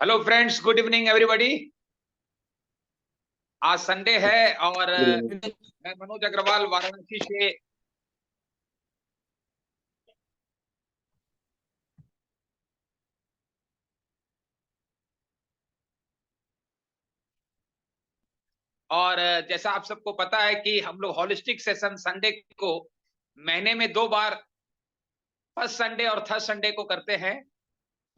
Hello friends, good evening everybody. आज Sunday है और मैं मनोज अग्रवाल वाराणसी से और जैसा आप सबको पता है कि हम लोग होलिस्टिक सेशन संडे को महीने में 2 बार, फर्स्ट संडे और थर्ड संडे को करते हैं।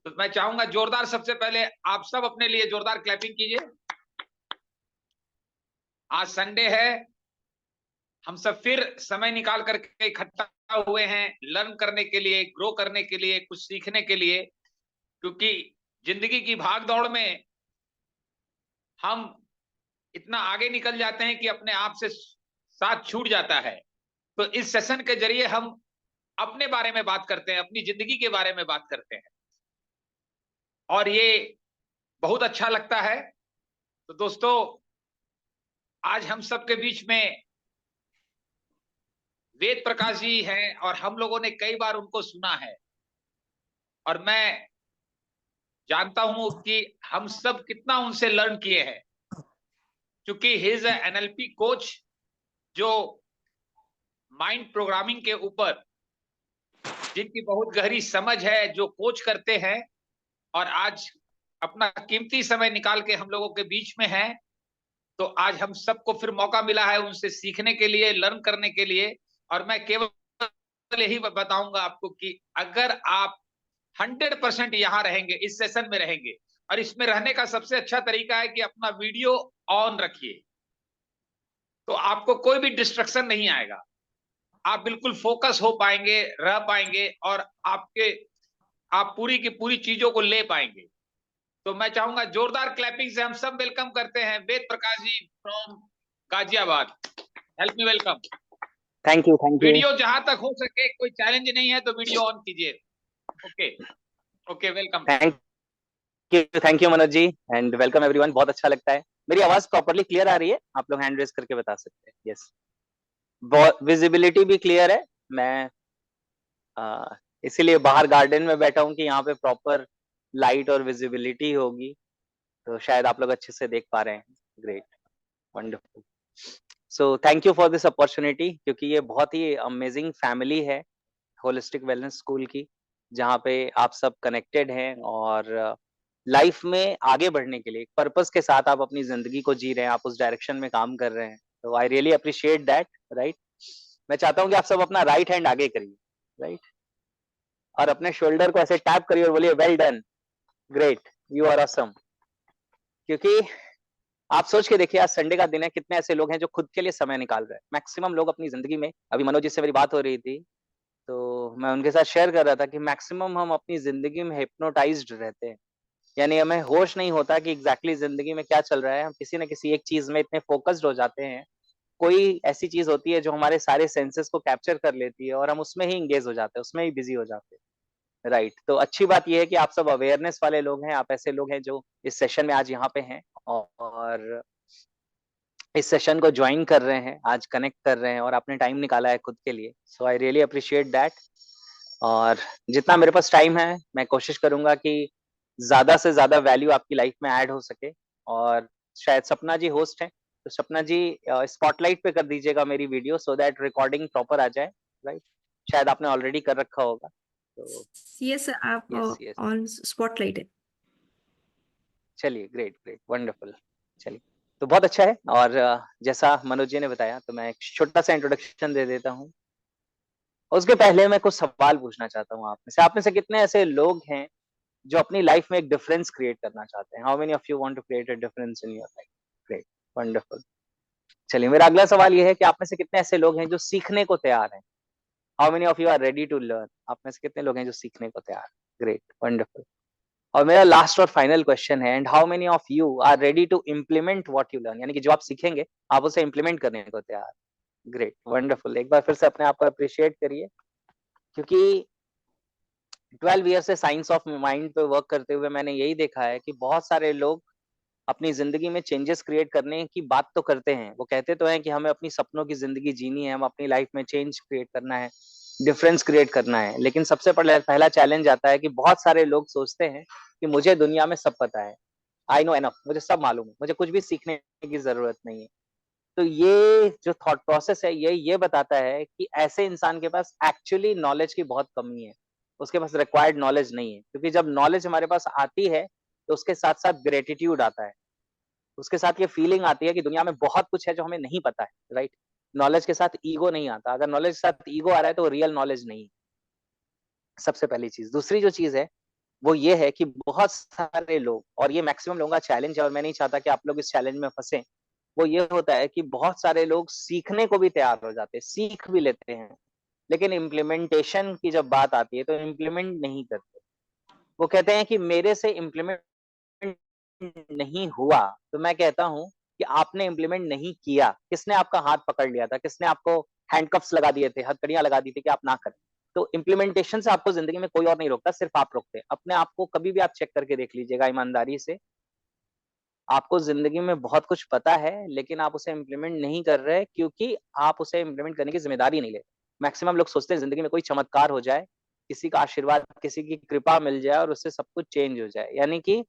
तो मैं चाहूंगा जोरदार, सबसे पहले आप सब अपने लिए जोरदार क्लैपिंग कीजिए। आज संडे है, हम सब फिर समय निकाल करके इकट्ठा हुए हैं लर्न करने के लिए, ग्रो करने के लिए, कुछ सीखने के लिए। क्योंकि जिंदगी की भाग दौड़ में हम इतना आगे निकल जाते हैं कि अपने आप से साथ छूट जाता है। तो इस सेशन के जरिए हम अपने बारे में बात करते हैं, अपनी जिंदगी के बारे में बात करते हैं और ये बहुत अच्छा लगता है। तो दोस्तों, आज हम सबके बीच में वेद प्रकाश जी हैं और हम लोगों ने कई बार उनको सुना है और मैं जानता हूं कि हम सब कितना उनसे लर्न किए हैं, क्योंकि ही इज एनएलपी कोच जो माइंड प्रोग्रामिंग के ऊपर जिनकी बहुत गहरी समझ है, जो कोच करते हैं और आज अपना कीमती समय निकाल के हम लोगों के बीच में है। तो आज हम सबको फिर मौका मिला है उनसे सीखने के लिए, लर्न करने के लिए। और मैं केवल यही बताऊंगा आपको कि अगर आप 100% यहाँ रहेंगे, इस सेशन में रहेंगे, और इसमें रहने का सबसे अच्छा तरीका है कि अपना वीडियो ऑन रखिए, तो आपको कोई भी डिस्ट्रक्शन नहीं आएगा। आप बिल्कुल फोकस हो पाएंगे, रह पाएंगे और आप पूरी की पूरी चीजों को ले पाएंगे। तो मैं चाहूंगा जोरदार क्लैपिंग से हम सब वेलकम करते हैं Ved Prakash ji from Ghaziabad. Help me welcome. Thank you. Video जहां तक हो सके, कोई चैलेंज नहीं है तो वीडियो ऑन कीजिए। Okay okay, welcome. Thank you Manoj ji and welcome everyone. बहुत अच्छा लगता है। मेरी आवाज प्रॉपर्ली क्लियर आ रही है? आप लोग हैंड रेज करके बता सकते हैं। यस, विजिबिलिटी भी क्लियर है। मैं इसीलिए बाहर गार्डन में बैठा हूँ कि यहाँ पे प्रॉपर लाइट और विजिबिलिटी होगी, तो शायद आप लोग अच्छे से देख पा रहे हैं। Great, wonderful. So thank you for this opportunity, क्योंकि ये बहुत ही अमेजिंग फैमिली है होलिस्टिक वेलनेस स्कूल की, जहाँ पे आप सब कनेक्टेड हैं और लाइफ में आगे बढ़ने के लिए पर्पस के साथ आप अपनी जिंदगी को जी रहे हैं, आप उस डायरेक्शन में काम कर रहे हैं। तो I really appreciate that, right. मैं चाहता हूँ कि आप सब अपना राइट हैंड आगे करिए, राइट, और अपने शोल्डर को ऐसे टैप करिए और बोलिए well done, great, you are awesome. क्योंकि आप सोच के देखिए, आज संडे का दिन है, कितने ऐसे लोग हैं जो खुद के लिए समय निकाल रहे हैं। मैक्सिमम लोग अपनी जिंदगी में, अभी मनोज जी से मेरी बात हो रही थी तो मैं उनके साथ शेयर कर रहा था कि मैक्सिमम हम अपनी जिंदगी में हिप्नोटाइज्ड रहते हैं, यानी हमें होश नहीं होता कि एग्जैक्टली जिंदगी में क्या चल रहा है। हम किसी न किसी एक चीज में इतने फोकस्ड हो जाते हैं, कोई ऐसी चीज होती है जो हमारे सारे सेंसेस को कैप्चर कर लेती है और हम उसमें ही इंगेज हो जाते हैं, उसमें ही बिजी हो जाते हैं, राइट। तो अच्छी बात यह है कि आप सब अवेयरनेस वाले लोग हैं, आप ऐसे लोग हैं जो इस सेशन में आज यहाँ पे हैं और इस सेशन को ज्वाइन कर रहे हैं, आज कनेक्ट कर रहे हैं और आपने टाइम निकाला है खुद के लिए। सो आई रियली अप्रिशिएट दैट। और जितना मेरे पास टाइम है, मैं कोशिश करूंगा कि ज्यादा से ज्यादा वैल्यू आपकी लाइफ में ऐड हो सके। और शायद सपना जी होस्ट हैं, तो सपना जी स्पॉटलाइट पे कर दीजिएगा मेरी video, so that recording proper आ जाए, राइट। शायद आपने ऑलरेडी कर रखा होगा तो। यस सर, आप यस ऑन स्पॉटलाइट है। चलिए, ग्रेट ग्रेट, वंडरफुल। चलिए, तो बहुत अच्छा है। और जैसा मनोज जी ने बताया, तो मैं एक छोटा सा इंट्रोडक्शन दे देता हूँ। उसके पहले मैं कुछ सवाल पूछना चाहता हूँ आप में से कितने ऐसे लोग हैं जो अपनी लाइफ में एक डिफरेंस क्रिएट करना चाहते हैं? How many of you want to create a difference in your life? Great, wonderful. चलिए, मेरा अगला सवाल ये है कि आप में से कितने ऐसे लोग हैं जो सीखने को तैयार हैं? How many of you are ready to learn? आप में से कितने लोग हैं जो सीखने को तैयार हैं? Great, wonderful. और मेरा लास्ट और फाइनल क्वेश्चन है, and how many of you are ready to implement what you learn? यानी कि जो आप सीखेंगे आप उसे इम्प्लीमेंट करने को तैयार। Great, wonderful. एक बार फिर से अपने आप को अप्रिशिएट करिए, क्योंकि 12 ईयर से साइंस ऑफ माइंड पे वर्क करते हुए मैंने यही देखा है कि बहुत सारे लोग अपनी जिंदगी में चेंजेस क्रिएट करने की बात तो करते हैं, वो कहते तो हैं कि हमें अपनी सपनों की जिंदगी जीनी है, हम अपनी लाइफ में चेंज क्रिएट करना है, डिफरेंस क्रिएट करना है। लेकिन सबसे पहला चैलेंज आता है कि बहुत सारे लोग सोचते हैं कि मुझे दुनिया में सब पता है, आई नो एनफ, मुझे सब मालूम है, मुझे कुछ भी सीखने की जरूरत नहीं है। तो ये जो थॉट प्रोसेस है ये बताता है कि ऐसे इंसान के पास एक्चुअली नॉलेज की बहुत कमी है, उसके पास रिक्वायर्ड नॉलेज नहीं है। क्योंकि जब नॉलेज हमारे पास आती है तो उसके साथ साथ ग्रेटिट्यूड आता है, उसके साथ ये फीलिंग आती है कि दुनिया में बहुत कुछ है जो हमें नहीं पता है, राइट। नॉलेज के साथ ईगो नहीं आता। अगर नॉलेज के साथ ईगो आ रहा है तो रियल नॉलेज नहीं है, सबसे पहली चीज। दूसरी जो चीज है वो ये है कि बहुत सारे लोग, और ये मैक्सिमम लोगों का चैलेंज है और मैं नहीं चाहता कि आप लोग इस चैलेंज में फंसे, वो ये होता है कि बहुत सारे लोग सीखने को भी तैयार हो जाते हैं, सीख भी लेते हैं, लेकिन इम्प्लीमेंटेशन की जब बात आती है तो इम्प्लीमेंट नहीं करते। वो कहते हैं कि मेरे से इम्प्लीमेंट नहीं हुआ। तो मैं कहता हूं कि आपने इम्प्लीमेंट नहीं किया। किसने आपका हाथ पकड़ लिया था, किसने आपको हैंडकफ्स लगा दिए थे, हथकड़ियां लगा दी थी कि आप ना करें। तो इम्प्लीमेंटेशन से आपको जिंदगी में कोई और नहीं रोकता, सिर्फ आप रोकते हैं अपने आप को। कभी भी आप चेक करके देख लीजिएगा ईमानदारी से, आपको जिंदगी में बहुत कुछ पता है लेकिन आप उसे इम्प्लीमेंट नहीं कर रहे क्योंकि आप उसे इम्प्लीमेंट करने की जिम्मेदारी नहीं लेते। मैक्सिमम लोग सोचते हैं जिंदगी में कोई चमत्कार हो जाए, किसी का आशीर्वाद, किसी की कृपा मिल जाए और उससे सब कुछ चेंज हो जाए, यानी कि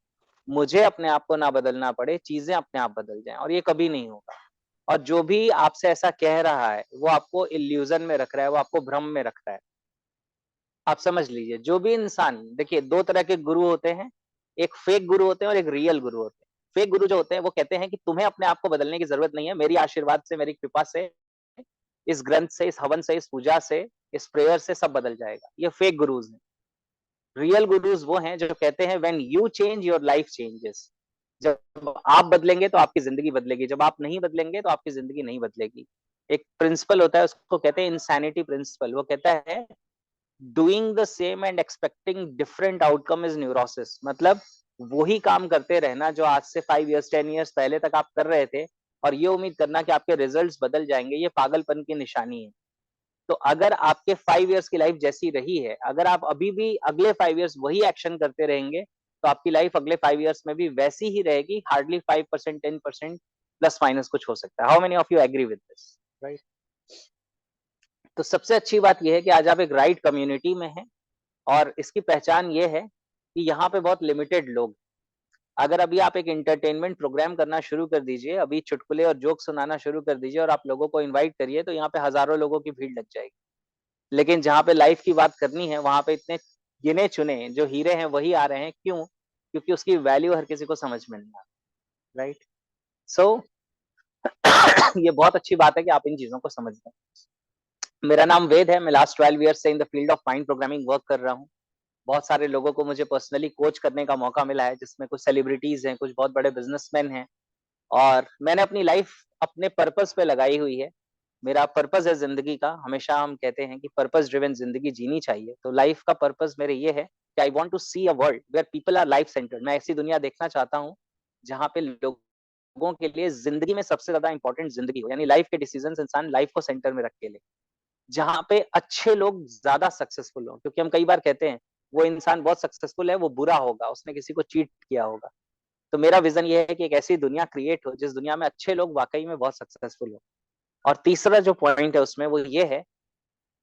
मुझे अपने आप को ना बदलना पड़े, चीजें अपने आप बदल जाएं। और ये कभी नहीं होगा। और जो भी आपसे ऐसा कह रहा है वो आपको इल्यूजन में रख रहा है, वो आपको भ्रम में रख रहा है। आप समझ लीजिए, जो भी इंसान, देखिए दो तरह के गुरु होते हैं, एक फेक गुरु होते हैं और एक रियल गुरु होते हैं। फेक गुरु जो होते हैं वो कहते हैं कि तुम्हें अपने आप को बदलने की जरूरत नहीं है, मेरी आशीर्वाद से, मेरी कृपा से, इस ग्रंथ से, इस हवन से, इस पूजा से, इस प्रेयर से सब बदल जाएगा। ये फेक गुरुज हैं। रियल गुरुज वो हैं जो कहते हैं when you change your life changes. जब आप बदलेंगे तो आपकी जिंदगी बदलेगी, जब आप नहीं बदलेंगे तो आपकी जिंदगी नहीं बदलेगी। एक प्रिंसिपल होता है, उसको कहते हैं इंसैनिटी प्रिंसिपल। वो कहता है doing the same and expecting different outcome is neurosis. मतलब वही काम करते रहना जो आज से 5 इयर्स 10 इयर्स पहले तक आप कर रहे थे और ये उम्मीद करना कि आपके रिजल्ट्स बदल जाएंगे, ये पागलपन की निशानी है। तो अगर आपके 5 इयर्स की लाइफ जैसी रही है, अगर आप अभी भी अगले 5 इयर्स वही एक्शन करते रहेंगे तो आपकी लाइफ अगले 5 इयर्स में भी वैसी ही रहेगी। हार्डली 5% 10% प्लस माइनस कुछ हो सकता है। How many of you agree with this, right. तो सबसे अच्छी बात यह है कि आज आप एक राइट कम्युनिटी में हैं और इसकी पहचान ये है कि यहाँ पे बहुत लिमिटेड लोग। अगर अभी आप एक एंटरटेनमेंट प्रोग्राम करना शुरू कर दीजिए, अभी चुटकुले और जोक सुनाना शुरू कर दीजिए और आप लोगों को इनवाइट करिए, तो यहाँ पे हजारों लोगों की भीड़ लग जाएगी। लेकिन जहाँ पे लाइफ की बात करनी है वहां पे इतने गिने चुने जो हीरे हैं वही आ रहे हैं। क्यों? क्योंकि उसकी वैल्यू हर किसी को समझ में नहीं आता, राइट। सो ये बहुत अच्छी बात है कि आप इन चीजों को समझ रहे हैं। मेरा नाम वेद है, मैं लास्ट 12 ईयर से in the field of mind programming work कर रहा हूँ। बहुत सारे लोगों को मुझे पर्सनली कोच करने का मौका मिला है, जिसमें कुछ सेलिब्रिटीज हैं, कुछ बहुत बड़े बिजनेसमैन हैं। और मैंने अपनी लाइफ अपने पर्पस पे लगाई हुई है। मेरा पर्पस है जिंदगी का। हमेशा हम कहते हैं कि पर्पस ड्रिवन जिंदगी जीनी चाहिए। तो लाइफ का पर्पस मेरे ये है कि I want to see a world where people are life centred. मैं ऐसी दुनिया देखना चाहता हूँ जहाँ पे लोगों के लिए जिंदगी में सबसे ज्यादा इंपॉर्टेंट जिंदगी हो, यानी लाइफ के डिसीजन इंसान लाइफ को सेंटर में रख के ले। जहाँ पे अच्छे लोग ज्यादा सक्सेसफुल हो, क्योंकि हम कई बार कहते हैं वो इंसान बहुत सक्सेसफुल है, वो बुरा होगा, उसने किसी को चीट किया होगा। तो मेरा विजन ये है कि एक ऐसी दुनिया क्रिएट हो जिस दुनिया में अच्छे लोग वाकई में बहुत सक्सेसफुल हो। और तीसरा जो पॉइंट है उसमें वो ये है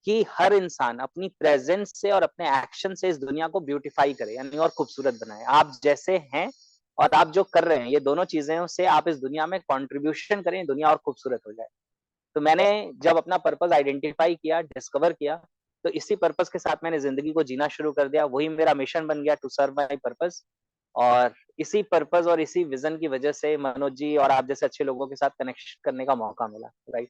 कि हर इंसान अपनी प्रेजेंस से और अपने एक्शन से इस दुनिया को ब्यूटीफाई करे, यानी और खूबसूरत बनाए। आप जैसे हैं और आप जो कर रहे हैं, ये दोनों चीजें से आप इस दुनिया में कंट्रीब्यूशन करें, दुनिया और खूबसूरत हो जाए। तो मैंने जब अपना पर्पस आइडेंटिफाई किया, डिस्कवर किया, तो इसी पर्पस के साथ मैंने जिंदगी को जीना शुरू कर दिया। वही मेरा मिशन बन गया, टू सर्व माई पर्पस। और इसी पर्पस और इसी विजन की वजह से मनोज जी और आप जैसे अच्छे लोगों के साथ कनेक्ट करने का मौका मिला, राइट।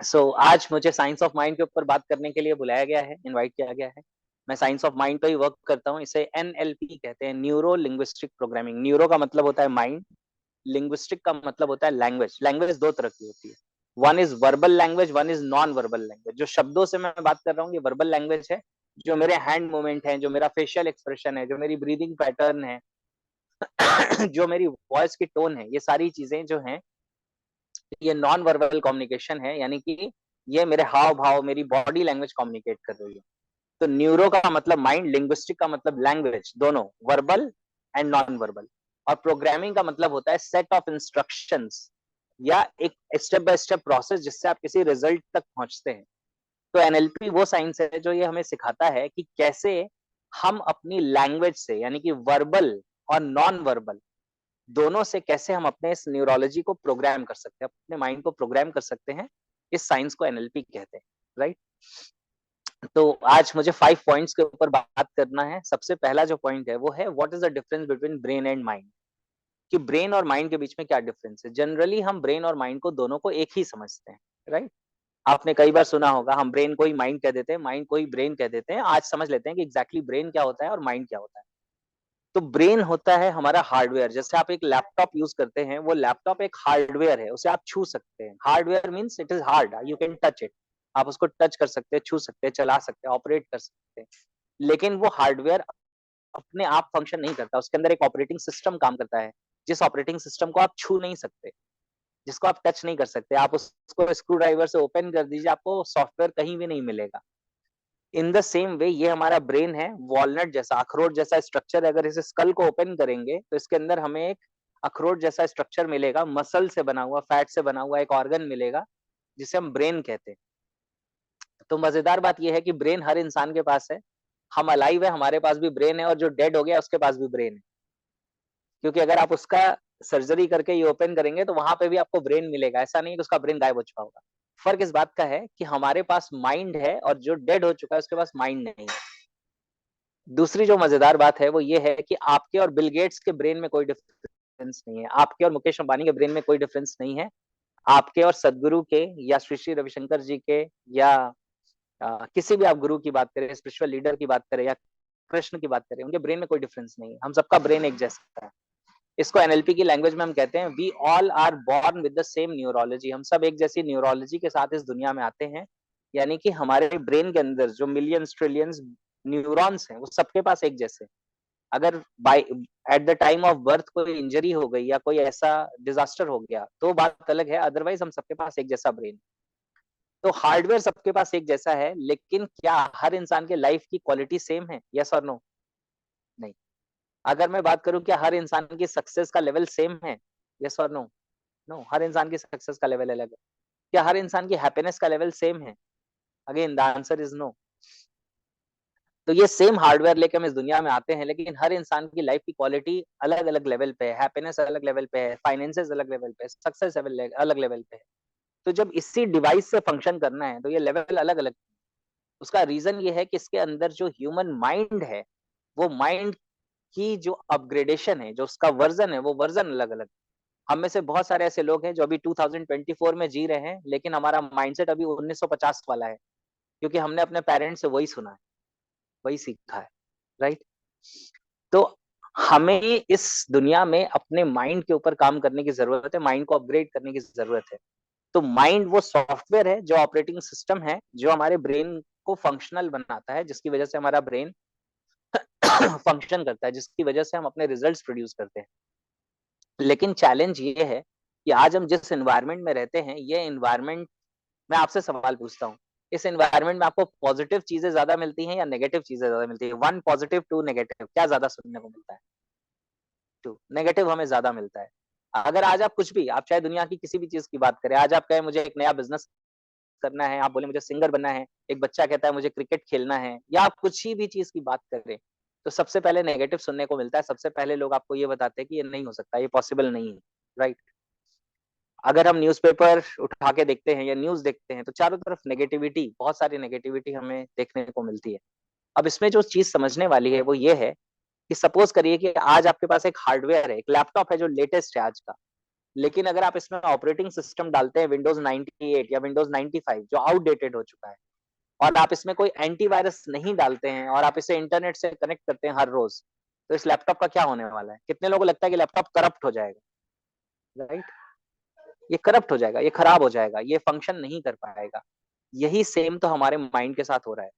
सो आज मुझे साइंस ऑफ माइंड के ऊपर बात करने के लिए बुलाया गया है, इनवाइट किया गया है। मैं साइंस ऑफ माइंड पे ही वर्क करता हूँ। इसे NLP कहते हैं, न्यूरो लिंग्विस्टिक प्रोग्रामिंग। न्यूरो का मतलब होता है माइंड, लिंग्विस्टिक का मतलब होता है लैंग्वेज। लैंग्वेज दो तरह की होती है, one is verbal language, one is non verbal language. जो शब्दों से मैं बात कर रहा हूँ ये वर्बल लैंग्वेज है। जो मेरे हैंड मूवमेंट है, जो मेरा फेशियल एक्सप्रेशन है, जो मेरी ब्रीदिंग पैटर्न है, जो मेरी वॉइस की टोन है, ये सारी चीजें जो हैं ये नॉन वर्बल कम्युनिकेशन है, यानी कि ये मेरे हाव भाव, मेरी बॉडी लैंग्वेज कम्युनिकेट कर रही है। तो न्यूरो का मतलब माइंड, लिंग्विस्टिक का मतलब लैंग्वेज, दोनों वर्बल एंड नॉन वर्बल। और प्रोग्रामिंग का मतलब होता है सेट ऑफ इंस्ट्रक्शंस या एक स्टेप बाय स्टेप प्रोसेस जिससे आप किसी रिजल्ट तक पहुंचते हैं। तो एनएलपी वो साइंस है जो ये हमें सिखाता है कि कैसे हम अपनी लैंग्वेज से, यानी कि वर्बल और नॉन वर्बल दोनों से, कैसे हम अपने इस न्यूरोलॉजी को प्रोग्राम कर सकते हैं, अपने माइंड को प्रोग्राम कर सकते हैं। इस साइंस को एनएलपी कहते हैं, राइट। तो आज मुझे 5 पॉइंट्स के ऊपर बात करना है। सबसे पहला जो पॉइंट है वो है what is the difference between brain and mind, कि ब्रेन और माइंड के बीच में क्या डिफरेंस है। जनरली हम ब्रेन और माइंड को दोनों को एक ही समझते हैं, राइट। आपने कई बार सुना होगा हम ब्रेन को ही माइंड कह देते हैं, माइंड को ही ब्रेन कह देते हैं। आज समझ लेते हैं कि एग्जैक्टली ब्रेन क्या होता है और माइंड क्या होता है। तो ब्रेन होता है हमारा हार्डवेयर। जैसे आप एक लैपटॉप यूज करते हैं, वो लैपटॉप एक हार्डवेयर है, उसे आप छू सकते हैं। Hardware means it is hard, you can touch it. आप उसको टच कर सकते हैं, छू सकते हैं, चला सकते हैं, ऑपरेट कर सकते हैं। लेकिन वो हार्डवेयर अपने आप फंक्शन नहीं करता, उसके अंदर एक ऑपरेटिंग सिस्टम काम करता है, जिस ऑपरेटिंग सिस्टम को आप छू नहीं सकते, जिसको आप टच नहीं कर सकते। आप उसको स्क्रू ड्राइवर से ओपन कर दीजिए, आपको सॉफ्टवेयर कहीं भी नहीं मिलेगा। इन द सेम वे ये हमारा ब्रेन है, वॉलनट जैसा, अखरोट जैसा स्ट्रक्चर है। अगर इस स्कल को ओपन करेंगे तो इसके अंदर हमें एक अखरोट जैसा स्ट्रक्चर मिलेगा, मसल से बना हुआ, फैट से बना हुआ एक ऑर्गन मिलेगा जिसे हम ब्रेन कहते हैं। तो मजेदार बात यह है कि ब्रेन हर इंसान के पास है। हम अलाइव है, हमारे पास भी ब्रेन है, और जो डेड हो गया उसके पास भी ब्रेन है। क्योंकि अगर आप उसका सर्जरी करके ये ओपन करेंगे तो वहां पे भी आपको ब्रेन मिलेगा। ऐसा नहीं है कि उसका ब्रेन गायब हो चुका होगा। फर्क इस बात का है कि हमारे पास माइंड है और जो डेड हो चुका है उसके पास माइंड नहीं है। दूसरी जो मजेदार बात है वो ये है कि आपके और बिल गेट्स के ब्रेन में कोई डिफरेंस नहीं है, आपके और मुकेश अंबानी के ब्रेन में कोई डिफरेंस नहीं है। आपके और सदगुरु के, या श्री श्री रविशंकर जी के, या किसी भी आप गुरु की बात करें, स्पिरिचुअल लीडर की बात करें, या कृष्ण की बात करें, उनके ब्रेन में कोई डिफरेंस नहीं है। हम सबका ब्रेन एक जैसा है। इसको एनएलपी की लैंग्वेज में हम कहते हैं we all are born with the same neurology. हम सब एक जैसी न्यूरोलॉजी के साथ इस दुनिया में आते हैं। यानी कि हमारे ब्रेन के अंदर जो मिलियंस ट्रिलियंस न्यूरॉन्स हैं वो सबके पास एक जैसे। अगर by at the time of birth कोई इंजरी हो गई या कोई ऐसा डिजास्टर हो गया तो बात अलग है, अदरवाइज हम सबके पास एक जैसा ब्रेन। तो हार्डवेयर सबके पास एक जैसा है, लेकिन क्या हर इंसान के लाइफ की क्वालिटी सेम है? यस और नो? नहीं। अगर मैं बात करूं क्या हर इंसान की सक्सेस का लेवल सेम है? यस और नो? नो, हर इंसान की सक्सेस का लेवल अलग है। क्या हर इंसान की हैप्पीनेस का लेवल सेम है? Again the answer is no. तो ये सेम हार्डवेयर लेके हम इस दुनिया में आते हैं, लेकिन हर इंसान की लाइफ की क्वालिटी अलग अलग लेवल पे है, हैप्पीनेस अलग लेवल पे है, फाइनेंसेस अलग लेवल पे है, सक्सेस अलग लेवल पे है। तो जब इसी डिवाइस से फंक्शन करना है तो ये लेवल अलग अलग। उसका रीजन ये है कि इसके अंदर जो ह्यूमन माइंड है, वो माइंड की जो अपग्रेडेशन है, जो उसका वर्जन है, वो वर्जन अलग अलग। हम में से बहुत सारे ऐसे लोग हैं जो अभी 2024 में जी रहे हैं, लेकिन हमारा माइंडसेट अभी 1950 वाला है, क्योंकि हमने अपने पेरेंट्स से वही सुना है, वही सीखा है, राइट। तो हमें इस दुनिया में अपने माइंड के ऊपर काम करने की जरूरत है, माइंड को अपग्रेड करने की जरूरत है। तो माइंड वो सॉफ्टवेयर है, जो ऑपरेटिंग सिस्टम है, जो हमारे ब्रेन को फंक्शनल बनाता है, जिसकी वजह से हमारा ब्रेन फंक्शन करता है, जिसकी वजह से हम अपने रिजल्ट्स प्रोड्यूस करते हैं। लेकिन चैलेंज ये है कि आज हम जिस एनवायरनमेंट में रहते हैं, ये एनवायरनमेंट, मैं आपसे सवाल पूछता हूँ, इस एनवायरनमेंट में आपको पॉजिटिव चीजें ज्यादा मिलती हैं या नेगेटिव चीजें ज्यादा मिलती है? 1 पॉजिटिव 2 नेगेटिव, क्या ज्यादा सुनने को मिलता है? 2 नेगेटिव हमें ज्यादा मिलता है। अगर आज आप कुछ भी, आप चाहे दुनिया की किसी भी चीज की बात करें, आज आप कहें मुझे एक नया बिजनेस करना है, आप बोले मुझे सिंगर बनना है, एक बच्चा कहता है मुझे क्रिकेट खेलना है, या आप कुछ ही भी चीज की बात करें, तो सबसे पहले नेगेटिव सुनने को मिलता है। सबसे पहले लोग आपको ये बताते हैं कि ये नहीं हो सकता, ये पॉसिबल नहीं है, राइट। अगर हम न्यूज़पेपर उठा के देखते हैं या न्यूज देखते हैं तो चारों तरफ नेगेटिविटी, बहुत सारी नेगेटिविटी हमें देखने को मिलती है। अब इसमें जो चीज समझने वाली है वो ये है कि सपोज करिए कि आज आपके पास एक हार्डवेयर है, एक लैपटॉप है जो लेटेस्ट है आज का, लेकिन अगर आप इसमें ऑपरेटिंग सिस्टम डालते हैं विंडोज 98 या विंडोज 95 जो आउटडेटेड हो चुका है, और आप इसमें कोई एंटीवायरस नहीं डालते हैं, और आप इसे इंटरनेट से कनेक्ट करते हैं हर रोज, तो इस लैपटॉप का क्या होने वाला है? कितने लोगों को लगता है कि लैपटॉप करप्ट हो जाएगा? राइट, ये करप्ट हो जाएगा, ये खराब हो जाएगा, ये फंक्शन नहीं कर पाएगा। यही सेम तो हमारे माइंड के साथ हो रहा है।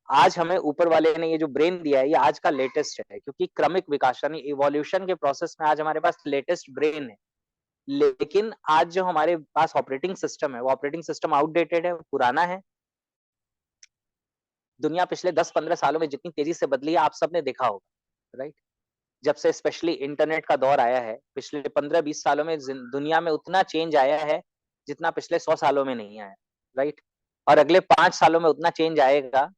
आज हमें ऊपर वाले ने ये जो ब्रेन दिया है, ये आज का लेटेस्ट है, क्योंकि क्रमिक विकास यानी इवोल्यूशन के प्रोसेस में आज हमारे पास लेटेस्ट ब्रेन है। लेकिन आज जो हमारे पास ऑपरेटिंग सिस्टम है, वो ऑपरेटिंग सिस्टम आउटडेटेड है, पुराना है। दुनिया पिछले 10-15 सालों में जितनी तेजी से बदली है, आप सबने देखा होगा, राइट। जब से स्पेशली इंटरनेट का दौर आया है, पिछले 15-20 सालों में दुनिया में उतना चेंज आया है जितना पिछले 100 सालों में नहीं आया, राइट। और अगले 5 सालों में उतना चेंज आएगा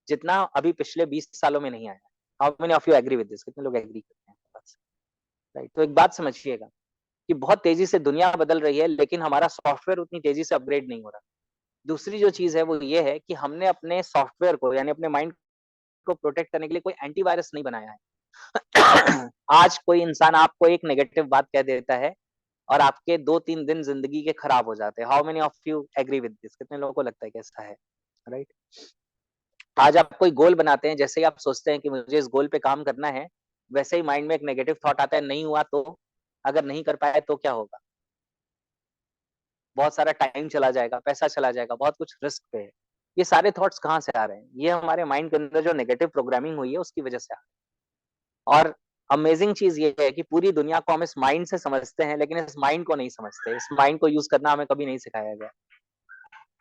जितना अभी पिछले 20 सालों में नहीं आया। How many of you agree with this? कितने लोग एग्री करते हैं? राइट। तो एक बात समझिएगा कि बहुत तेजी से दुनिया बदल रही है, लेकिन हमारा सॉफ्टवेयर उतनी तेजी से अपग्रेड नहीं हो रहा। दूसरी जो चीज है वो ये है कि हमने अपने सॉफ्टवेयर को यानी अपने माइंड को प्रोटेक्ट करने के लिए कोई एंटीवायरस नहीं बनाया है। आज कोई इंसान आपको एक नेगेटिव बात कह देता है और आपके 2-3 दिन जिंदगी के खराब हो जाते हैं। How many of you agree with this? कितने लोगों को लगता है कि ऐसा है? राइट। आज आप कोई गोल बनाते हैं, जैसे ही आप सोचते हैं कि मुझे इस गोल पे काम करना है, वैसे ही माइंड में एक नेगेटिव थॉट आता है, नहीं हुआ तो, अगर नहीं कर पाए तो क्या होगा? बहुत सारा टाइम चला जाएगा, पैसा चला जाएगा, बहुत कुछ रिस्क पे है। ये सारे थॉट्स कहाँ से आ रहे हैं? ये हमारे माइंड के अंदर जो नेगेटिव प्रोग्रामिंग हुई है उसकी वजह से आ रहे हैं। और अमेजिंग चीज ये है कि पूरी दुनिया को हम इस माइंड से समझते हैं, लेकिन इस माइंड को नहीं समझते। इस माइंड को यूज करना हमें कभी नहीं सिखाया गया।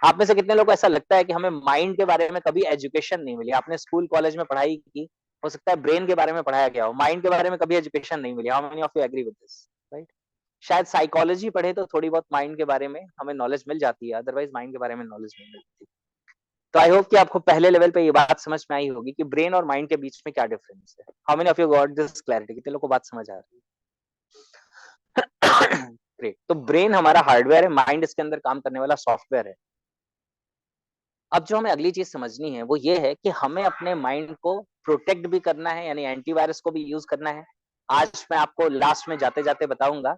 आप में से कितने लोग को ऐसा लगता है कि हमें माइंड के बारे में कभी एजुकेशन नहीं मिली? आपने स्कूल कॉलेज में पढ़ाई की, हो सकता है ब्रेन के बारे में पढ़ाया गया हो, माइंड के बारे में कभी एजुकेशन नहीं मिली। How many of you agree with this? Right. शायद साइकोलॉजी पढ़े तो थोड़ी बहुत माइंड के बारे में हमें नॉलेज मिल जाती है, अदरवाइज माइंड के बारे में नॉलेज नहीं मिलती। तो आई होप कि आपको पहले लेवल पे ये बात समझ में आई होगी कि ब्रेन और माइंड के बीच में क्या डिफरेंस है। How many of you got this clarity? कितने लोगों को बात समझ आ रही है? ग्रेट। तो ब्रेन हमारा हार्डवेयर है, माइंड इसके अंदर काम करने वाला सॉफ्टवेयर है। अब जो हमें अगली चीज समझनी है वो ये है कि हमें अपने माइंड को प्रोटेक्ट भी करना है, यानी एंटीवायरस को भी यूज करना है। आज मैं आपको लास्ट में जाते जाते बताऊंगा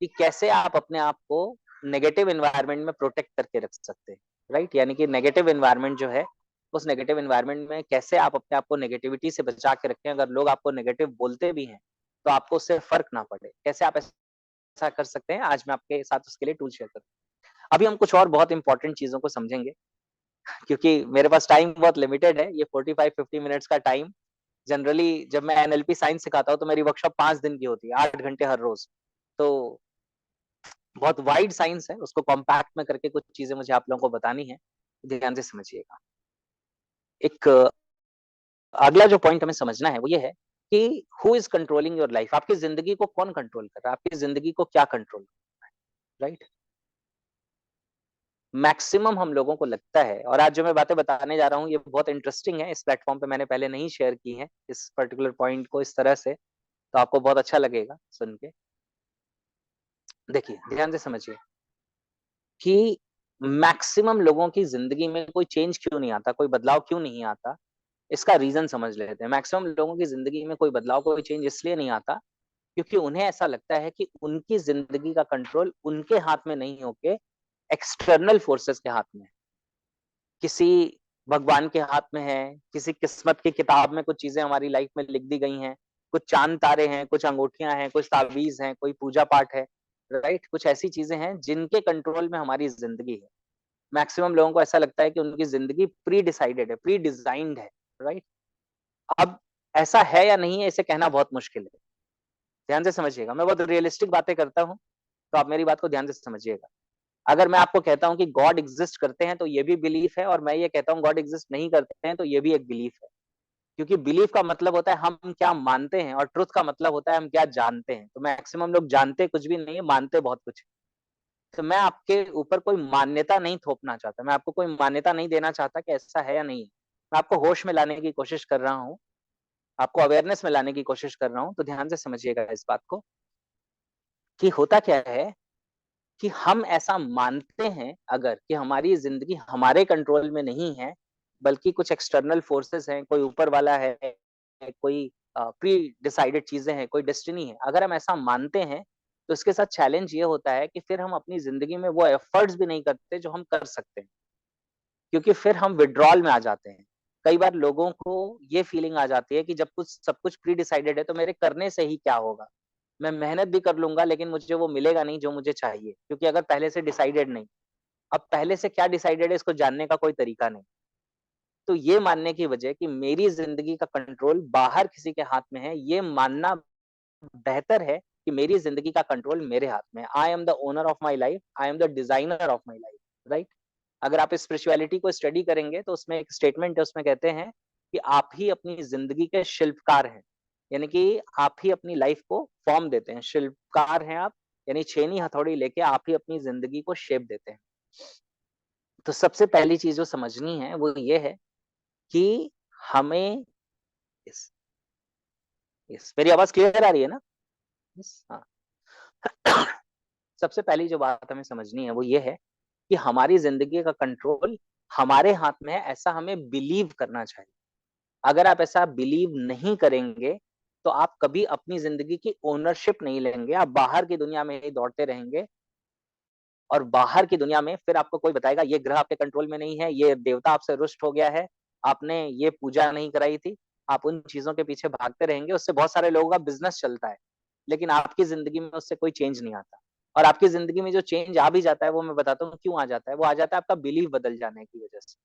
कि कैसे आप अपने आप को नेगेटिव एनवायरनमेंट में प्रोटेक्ट करके रख सकते हैं। राइट। यानी कि नेगेटिव एनवायरनमेंट जो है, उस नेगेटिव एनवायरनमेंट में कैसे आप अपने आप को नेगेटिविटी से बचा के रखें। अगर लोग आपको नेगेटिव बोलते भी हैं तो आपको उससे फर्क ना पड़े। कैसे आप ऐसा कर सकते हैं, आज मैं आपके साथ उसके लिए टूल शेयर करूँ। अभी हम कुछ और बहुत इंपॉर्टेंट चीजों को समझेंगे, क्योंकि मेरे पास टाइम बहुत लिमिटेड है। ये 45-50 मिनट्स का टाइम, जनरली जब मैं एनएलपी साइंस सिखाता हूँ तो मेरी वर्कशॉप 5 दिन की होती है, 8 घंटे हर रोज। तो बहुत वाइड साइंस है, उसको कॉम्पैक्ट में करके कुछ चीजें मुझे आप लोगों को बतानी है। ध्यान से समझिएगा। एक अगला जो पॉइंट हमें समझना है वो ये है कि who is controlling your life? आपकी जिंदगी को कौन कंट्रोल कर रहा है? आपकी जिंदगी को क्या कंट्रोल कर रहा है? राइट। मैक्सिमम हम लोगों को लगता है, और आज जो मैं बातें बताने जा रहा हूँ ये बहुत इंटरेस्टिंग है, इस प्लेटफॉर्म पे मैंने पहले नहीं शेयर की है इस पर्टिकुलर पॉइंट को इस तरह से, तो आपको बहुत अच्छा लगेगा सुन के। देखिए, ध्यान से समझिए कि मैक्सिमम लोगों की जिंदगी में कोई चेंज क्यों नहीं आता, कोई बदलाव क्यों नहीं आता। इसका रीजन समझ लेते हैं। मैक्सिमम लोगों की जिंदगी में कोई बदलाव, कोई चेंज इसलिए नहीं आता क्योंकि उन्हें ऐसा लगता है कि उनकी जिंदगी का कंट्रोल उनके हाथ में नहीं होके एक्सटर्नल फोर्सेस के हाथ में है। किसी भगवान के हाथ में है, किसी किस्मत की किताब में कुछ चीजें हमारी लाइफ में लिख दी गई हैं, कुछ चांद तारे हैं, कुछ अंगूठियां हैं, कुछ तावीज हैं, कोई पूजा पाठ है। राइट। कुछ ऐसी चीजें हैं जिनके कंट्रोल में हमारी जिंदगी है। मैक्सिमम लोगों को ऐसा लगता है कि उनकी जिंदगी प्री डिसाइडेड है, प्री डिजाइंड है। राइट। अब ऐसा है या नहीं है इसे कहना बहुत मुश्किल है। ध्यान से समझिएगा, मैं बहुत रियलिस्टिक बातें करता हूँ, तो आप मेरी बात को ध्यान से समझिएगा। अगर मैं आपको कहता हूं कि गॉड एग्जिस्ट करते हैं तो ये भी बिलीफ है, और मैं ये कहता हूं गॉड एग्जिस्ट नहीं करते हैं तो ये भी एक बिलीफ है। क्योंकि बिलीफ का मतलब होता है हम क्या मानते हैं, और ट्रुथ का मतलब होता है हम क्या जानते हैं। तो मैक्सिमम लोग जानते कुछ भी नहीं है, मानते बहुत कुछ है। तो मैं आपके ऊपर कोई मान्यता नहीं थोपना चाहता, मैं आपको कोई मान्यता नहीं देना चाहता कि ऐसा है या नहीं है। मैं आपको होश में लाने की कोशिश कर रहा हूँ, आपको अवेयरनेस में लाने की कोशिश कर रहा हूँ। तो ध्यान से समझिएगा इस बात को कि होता क्या है कि हम ऐसा मानते हैं अगर कि हमारी जिंदगी हमारे कंट्रोल में नहीं है, बल्कि कुछ एक्सटर्नल फोर्सेस हैं, कोई ऊपर वाला है, कोई प्री डिसाइडेड चीजें हैं, कोई डेस्टिनी है। अगर हम ऐसा मानते हैं तो इसके साथ चैलेंज ये होता है कि फिर हम अपनी जिंदगी में वो एफर्ट्स भी नहीं करते जो हम कर सकते हैं, क्योंकि फिर हम विड्रॉल में आ जाते हैं। कई बार लोगों को ये फीलिंग आ जाती है कि जब कुछ सब कुछ प्री डिसाइडेड है तो मेरे करने से ही क्या होगा। मैं मेहनत भी कर लूंगा लेकिन मुझे वो मिलेगा नहीं जो मुझे चाहिए, क्योंकि अगर पहले से डिसाइडेड नहीं। अब पहले से क्या डिसाइडेड है इसको जानने का कोई तरीका नहीं। तो ये मानने की वजह कि मेरी जिंदगी का कंट्रोल बाहर किसी के हाथ में है, ये मानना बेहतर है कि मेरी जिंदगी का कंट्रोल मेरे हाथ में है। I am the owner of my life, I am the designer of my life. Right. अगर आप स्पिरिचुअलिटी को स्टडी करेंगे तो उसमें एक स्टेटमेंट है, उसमें कहते हैं कि आप ही अपनी जिंदगी के शिल्पकार हैं। यानी कि आप ही अपनी लाइफ को फॉर्म देते हैं, शिल्पकार हैं आप। यानी छेनी हथौड़ी लेके आप ही अपनी जिंदगी को शेप देते हैं। तो सबसे पहली चीज जो समझनी है वो ये है कि हमें मेरी आवाज क्लियर आ रही है ना? हाँ। सबसे पहली जो बात हमें समझनी है वो ये है कि हमारी जिंदगी का कंट्रोल हमारे हाथ में है, ऐसा हमें बिलीव करना चाहिए। अगर आप ऐसा बिलीव नहीं करेंगे तो आप कभी अपनी जिंदगी की ओनरशिप नहीं लेंगे, आप बाहर की दुनिया में ही दौड़ते रहेंगे और बाहर की दुनिया में फिर आपको कोई बताएगा ये ग्रह आपके कंट्रोल में नहीं है, ये देवता आपसे रुष्ट हो गया है, आपने ये पूजा नहीं कराई थी। आप उन चीजों के पीछे भागते रहेंगे, उससे बहुत सारे लोगों का बिजनेस चलता है, लेकिन आपकी जिंदगी में उससे कोई चेंज नहीं आता। और आपकी जिंदगी में जो चेंज आ भी जाता है वो मैं बताता हूँ क्यों आ जाता है। वो आ जाता है आपका बिलीव बदल जाने की वजह से।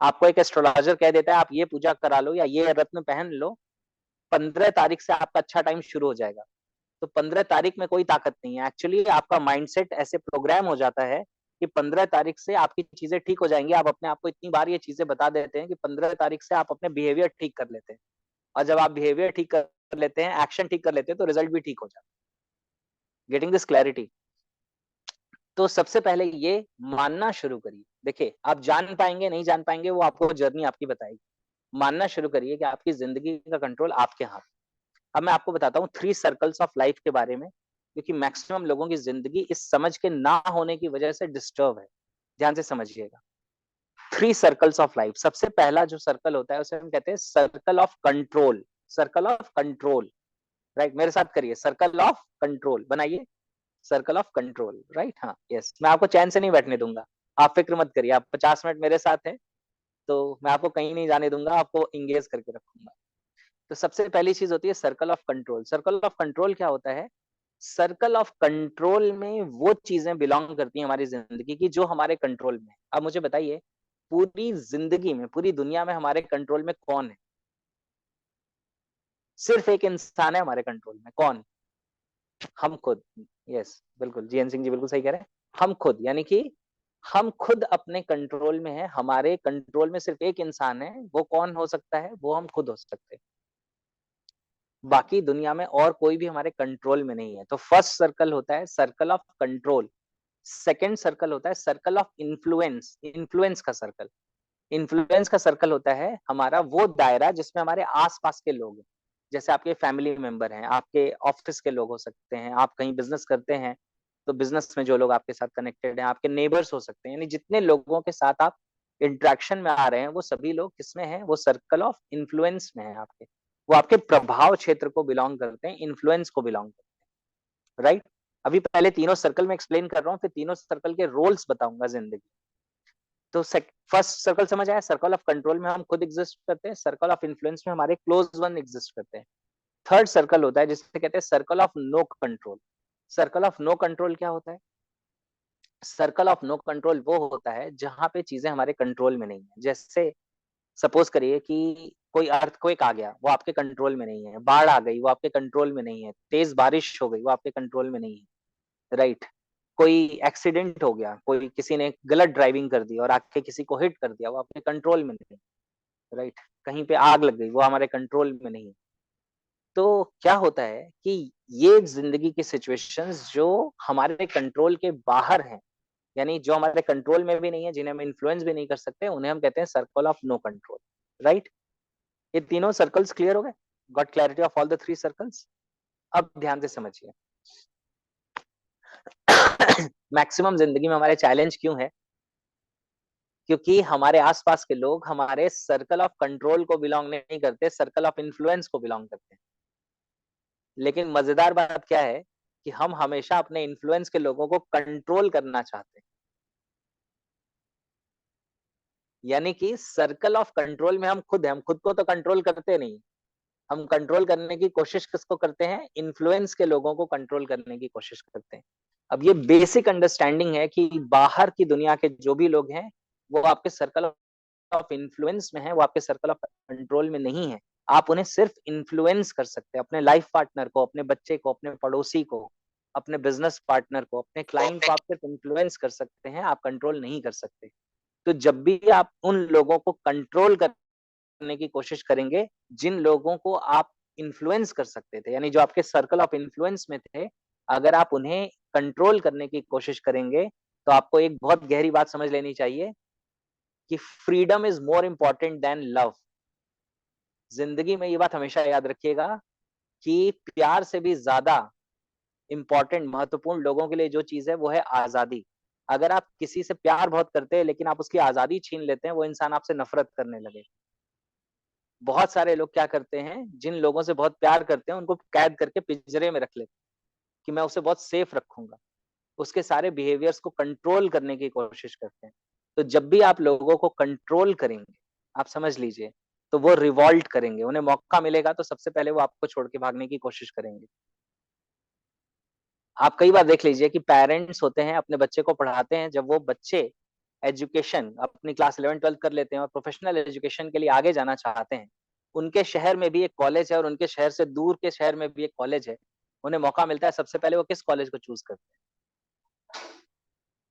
आपको एक एस्ट्रोलॉजर कह देता है आप ये पूजा करा लो या ये रत्न पहन लो, 15 तारीख से आपका अच्छा टाइम शुरू हो जाएगा। तो 15 तारीख में कोई ताकत नहीं है, एक्चुअली आपका माइंडसेट ऐसे प्रोग्राम हो जाता है कि 15 तारीख से आपकी चीजें ठीक हो जाएंगी। आप अपने आप को इतनी बार ये चीजें बता देते हैं कि 15 तारीख से आप अपने बिहेवियर ठीक कर लेते हैं, और जब आप बिहेवियर ठीक कर लेते हैं, एक्शन ठीक कर लेते हैं, तो रिजल्ट भी ठीक हो जाता है। Getting this clarity? तो सबसे पहले ये मानना शुरू करिए। देखिए, आप जान पाएंगे नहीं जान पाएंगे वो आपको जर्नी आपकी बताएगी। मानना शुरू करिए कि आपकी जिंदगी का कंट्रोल आपके हाथ। अब मैं आपको बताता हूँ 3 सर्कल्स ऑफ लाइफ के बारे में, क्योंकि मैक्सिमम लोगों की जिंदगी इस समझ के ना होने की वजह से डिस्टर्ब है। ध्यान से समझिएगा। 3 सर्कल्स ऑफ लाइफ। सबसे पहला जो सर्कल होता है उसे हम कहते हैं circle of control. Circle of control, right? मेरे साथ करिए, सर्कल ऑफ कंट्रोल बनाइए। Circle of control, right? हाँ, यस। मैं आपको चैन से नहीं बैठने दूंगा, आप फिक्र मत करिए। आप 50 मिनट मेरे साथ हैं तो मैं आपको कहीं नहीं जाने दूंगा, आपको इंगेज करके रखूंगा। तो सबसे पहली चीज होती है circle of control. Circle of control क्या होता है? सर्कल ऑफ कंट्रोल में वो चीजें बिलोंग करती हैं हमारी जिंदगी की जो हमारे कंट्रोल में है। अब मुझे बताइए, पूरी जिंदगी में, पूरी दुनिया में हमारे कंट्रोल में कौन है? सिर्फ एक इंसान है हमारे कंट्रोल में। कौन? हम खुद। यस, बिल्कुल, जीएन सिंह जी बिल्कुल सही कह रहे हैं। हम खुद, यानी कि हम खुद अपने कंट्रोल में है। हमारे कंट्रोल में सिर्फ एक इंसान है। वो कौन हो सकता है? वो हम खुद हो सकते हैं। बाकी दुनिया में और कोई भी हमारे कंट्रोल में नहीं है। तो फर्स्ट सर्कल होता है circle of control. Second circle होता है सर्कल ऑफ इन्फ्लुएंस। इन्फ्लुएंस का सर्कल। इन्फ्लुएंस का सर्कल होता है हमारा वो दायरा जिसमें हमारे आसपास के लोग हैं। जैसे आपके फैमिली मेंबर हैं, आपके ऑफिस के लोग हो सकते हैं, आप कहीं बिजनेस करते हैं तो बिजनेस में जो लोग आपके साथ कनेक्टेड हैं, आपके नेबर्स हो सकते हैं। यानी जितने लोगों के साथ आप इंटरेक्शन में आ रहे हैं वो सभी लोग किसमें हैं? वो सर्कल ऑफ इन्फ्लुएंस में है आपके। वो आपके प्रभाव क्षेत्र को बिलोंग करते हैं, इन्फ्लुएंस को बिलोंग करते हैं, राइट? अभी पहले तीनों सर्कल में एक्सप्लेन कर रहा हूँ, फिर तीनों सर्कल के रोल्स बताऊंगा जिंदगी। तो फर्स्ट सर्कल समझ आया? सर्कल ऑफ कंट्रोल में हम खुद एग्जिस्ट करते हैं, सर्कल ऑफ इन्फ्लुएंस में हमारे क्लोज वन एग्जिस्ट करते हैं। थर्ड सर्कल होता है जिसे कहते हैं circle of no control. Circle of no control क्या होता है? सर्कल ऑफ नो कंट्रोल वो होता है जहां पे चीजें हमारे कंट्रोल में नहीं है। जैसे सपोज करिए कि कोई अर्थक्वेक आ गया, वो आपके कंट्रोल में नहीं है। बाढ़ आ गई, वो आपके कंट्रोल में नहीं है। तेज बारिश हो गई, वो आपके कंट्रोल में नहीं है, राइट? कोई एक्सीडेंट हो गया, कोई किसी ने गलत ड्राइविंग कर दी और आके किसी को हिट कर दिया, वो अपने कंट्रोल में नहीं, राइट? कहीं पे आग लग गई, वो हमारे कंट्रोल में नहीं। तो क्या होता है कि ये जिंदगी की सिचुएशंस जो हमारे कंट्रोल के बाहर हैं, यानी जो हमारे कंट्रोल में भी नहीं है, जिन्हें हम इन्फ्लुएंस भी नहीं कर सकते, उन्हें हम कहते हैं circle of no control, right? ये तीनों सर्कल्स क्लियर हो गए? Got clarity of all the 3 circles? अब ध्यान से समझिए। मैक्सिमम जिंदगी में हमारे चैलेंज क्यों है? क्योंकि हमारे आसपास के लोग हमारे सर्कल ऑफ कंट्रोल को बिलोंग नहीं करते, सर्कल ऑफ इन्फ्लुएंस को बिलोंग करते हैं। लेकिन मजेदार बात क्या है कि हम हमेशा अपने इन्फ्लुएंस के लोगों को कंट्रोल करना चाहते हैं। यानी कि सर्कल ऑफ कंट्रोल में हम खुद हैं, हम खुद को तो कंट्रोल करते नहीं। हम कंट्रोल करने की कोशिश किसको करते हैं? इन्फ्लुएंस के लोगों को कंट्रोल करने की कोशिश करते हैं। अब ये बेसिक अंडरस्टैंडिंग है कि बाहर की दुनिया के जो भी लोग हैं वो आपके सर्कल ऑफ इन्फ्लुएंस में है, वो आपके सर्कल ऑफ कंट्रोल में नहीं है। आप उन्हें सिर्फ इन्फ्लुएंस कर सकते हैं। अपने लाइफ पार्टनर को, अपने बच्चे को, अपने पड़ोसी को, अपने बिजनेस पार्टनर को, अपने क्लाइंट को आप सिर्फ इन्फ्लुएंस कर सकते हैं, आप कंट्रोल नहीं कर सकते। तो जब भी आप उन लोगों को कंट्रोल करने की कोशिश करेंगे जिन लोगों को आप इन्फ्लुएंस कर सकते थे, यानी जो आपके सर्कल ऑफ इन्फ्लुएंस में थे, अगर आप उन्हें कंट्रोल करने की कोशिश करेंगे तो आपको एक बहुत गहरी बात समझ लेनी चाहिए कि freedom is more important than love. जिंदगी में ये बात हमेशा याद रखिएगा कि प्यार से भी ज्यादा इंपॉर्टेंट, महत्वपूर्ण लोगों के लिए जो चीज है वो है आजादी। अगर आप किसी से प्यार बहुत करते हैं लेकिन आप उसकी आजादी छीन लेते हैं, वो इंसान आपसे नफरत करने लगे। बहुत सारे लोग क्या करते हैं, जिन लोगों से बहुत प्यार करते हैं उनको कैद करके पिंजरे में रख लेते हैं कि मैं उसे बहुत सेफ रखूंगा, उसके सारे बिहेवियर्स को कंट्रोल करने की कोशिश करते हैं। तो जब भी आप लोगों को कंट्रोल करेंगे, आप समझ लीजिए, तो वो रिवॉल्ट करेंगे। उन्हें मौका मिलेगा तो सबसे पहले वो आपको छोड़ के भागने की कोशिश करेंगे। आप कई बार देख लीजिए कि पेरेंट्स होते हैं, अपने बच्चे को पढ़ाते हैं, जब वो बच्चे एजुकेशन अपनी क्लास 11-12 कर लेते हैं और प्रोफेशनल एजुकेशन के लिए आगे जाना चाहते हैं, उनके शहर में भी एक कॉलेज है और उनके शहर से दूर के शहर में भी एक कॉलेज है, उन्हें मौका मिलता है, सबसे पहले वो किस कॉलेज को चूज करते हैं?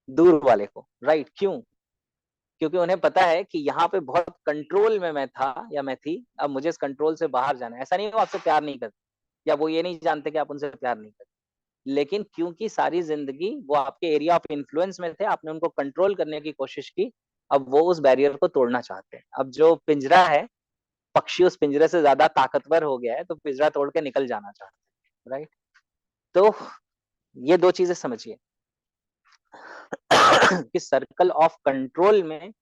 दूर वाले को, राइट? क्यों? क्योंकि उन्हें पता है कि यहाँ पे बहुत कंट्रोल में मैं था या मैं थी, अब मुझे इस कंट्रोल से बाहर जाना है। ऐसा नहीं है वो आपसे प्यार नहीं करते या वो ये नहीं जानते कि आप उनसे प्यार नहीं करते, लेकिन क्योंकि सारी जिंदगी वो आपके एरिया ऑफ इन्फ्लुएंस में थे, आपने उनको कंट्रोल करने की कोशिश की, अब वो उस बैरियर को तोड़ना चाहते हैं। अब जो पिंजरा है, पक्षी उस पिंजरे से ज्यादा ताकतवर हो गया है, तो पिंजरा तोड़ के निकल जाना चाहते हैं, राइट? तो ये दो चीजें समझिए कि सर्कल ऑफ कंट्रोल में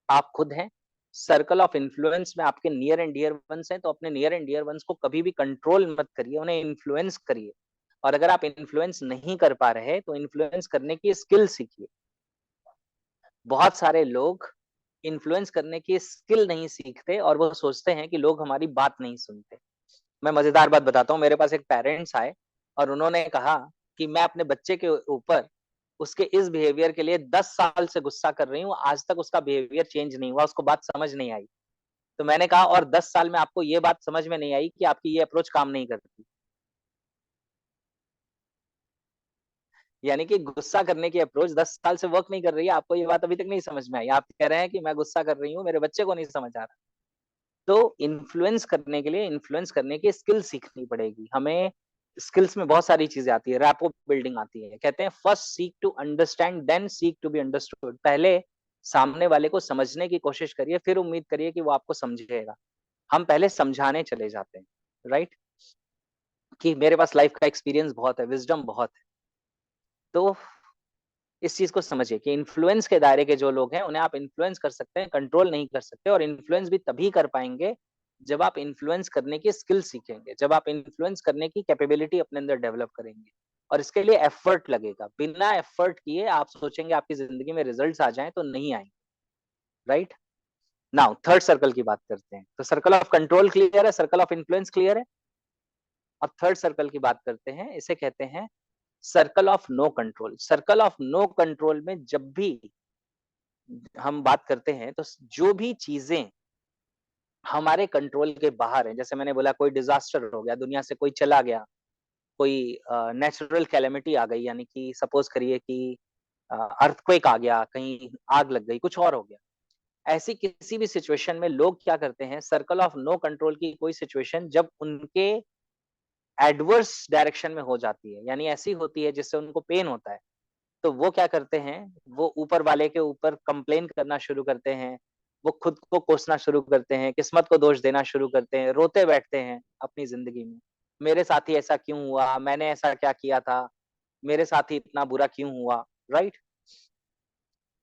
आप खुद हैं, सर्कल ऑफ इन्फ्लुएंस में आपके नियर एंड डियर वंस हैं, तो अपने नियर एंड डियर वंस को कभी भी कंट्रोल मत करिए, उन्हें इन्फ्लुएंस करिए। और अगर आप इन्फ्लुएंस नहीं कर पा रहे तो इन्फ्लुएंस करने की स्किल सीखिए। बहुत सारे लोग इन्फ्लुएंस करने की स्किल नहीं सीखते और वो सोचते हैं कि लोग हमारी बात नहीं सुनते। मैं मजेदार बात बताता हूँ, मेरे पास एक पेरेंट्स आए और उन्होंने कहा कि मैं अपने बच्चे के ऊपर उसके इस बिहेवियर के लिए 10 साल से गुस्सा कर रही हूँ, आज तक उसका बिहेवियर चेंज नहीं हुआ, उसको बात समझ नहीं आई। तो मैंने कहा, और 10 साल में आपको ये बात समझ में नहीं आई कि आपकी ये अप्रोच काम नहीं करती? यानी कि गुस्सा करने की अप्रोच 10 साल से वर्क नहीं कर रही है, आपको ये बात अभी तक नहीं समझ में आई। आप कह रहे हैं कि मैं गुस्सा कर रही हूँ, मेरे बच्चे को नहीं समझ आ रहा। तो इन्फ्लुएंस करने के लिए इन्फ्लुएंस करने की स्किल सीखनी पड़ेगी हमें। स्किल्स में बहुत सारी चीजें आती है, रैपो बिल्डिंग आती है। कहते हैं first seek to understand then seek to be understood. पहले सामने वाले को समझने की कोशिश करिए, फिर उम्मीद करिए कि वो आपको समझेगा। हम पहले समझाने चले जाते हैं, राइट? कि मेरे पास लाइफ का एक्सपीरियंस बहुत है, विजडम बहुत है। तो इस चीज को समझिए कि इन्फ्लुएंस के दायरे के जो लोग हैं उन्हें आप इन्फ्लुएंस कर सकते हैं, कंट्रोल नहीं कर सकते। और इन्फ्लुएंस भी तभी कर पाएंगे जब आप इन्फ्लुएंस करने की स्किल सीखेंगे, जब आप इन्फ्लुएंस करने की कैपेबिलिटी अपने अंदर डेवलप करेंगे। और इसके लिए एफर्ट लगेगा। बिना एफर्ट किए आप सोचेंगे आपकी जिंदगी में रिजल्ट्स आ जाएं, तो नहीं आएंगे, राइट? नाउ थर्ड सर्कल की बात करते हैं। तो सर्कल ऑफ कंट्रोल क्लियर है, सर्कल ऑफ इन्फ्लुएंस क्लियर है। अब थर्ड सर्कल की बात करते हैं, इसे कहते हैं circle of no control. Circle of no control में जब भी हम बात करते हैं तो जो भी चीजें हमारे कंट्रोल के बाहर हैं, जैसे मैंने बोला कोई डिजास्टर हो गया, दुनिया से कोई चला गया, कोई नेचुरल कैलेमिटी आ गई, यानी कि सपोज करिए कि अर्थक्वेक आ गया, कहीं आग लग गई, कुछ और हो गया। ऐसी किसी भी सिचुएशन में लोग क्या करते हैं, सर्कल ऑफ नो कंट्रोल की कोई सिचुएशन जब उनके एडवर्स डायरेक्शन में हो जाती है, यानी ऐसी होती है जिससे उनको पेन होता है, तो वो क्या करते हैं, वो ऊपर वाले के ऊपर कंप्लेन करना शुरू करते हैं, वो खुद को कोसना शुरू करते हैं, किस्मत को दोष देना शुरू करते हैं, रोते बैठते हैं अपनी जिंदगी में। मेरे साथ ही ऐसा क्यों हुआ, मैंने ऐसा क्या किया था, मेरे साथ ही इतना बुरा क्यों हुआ, right?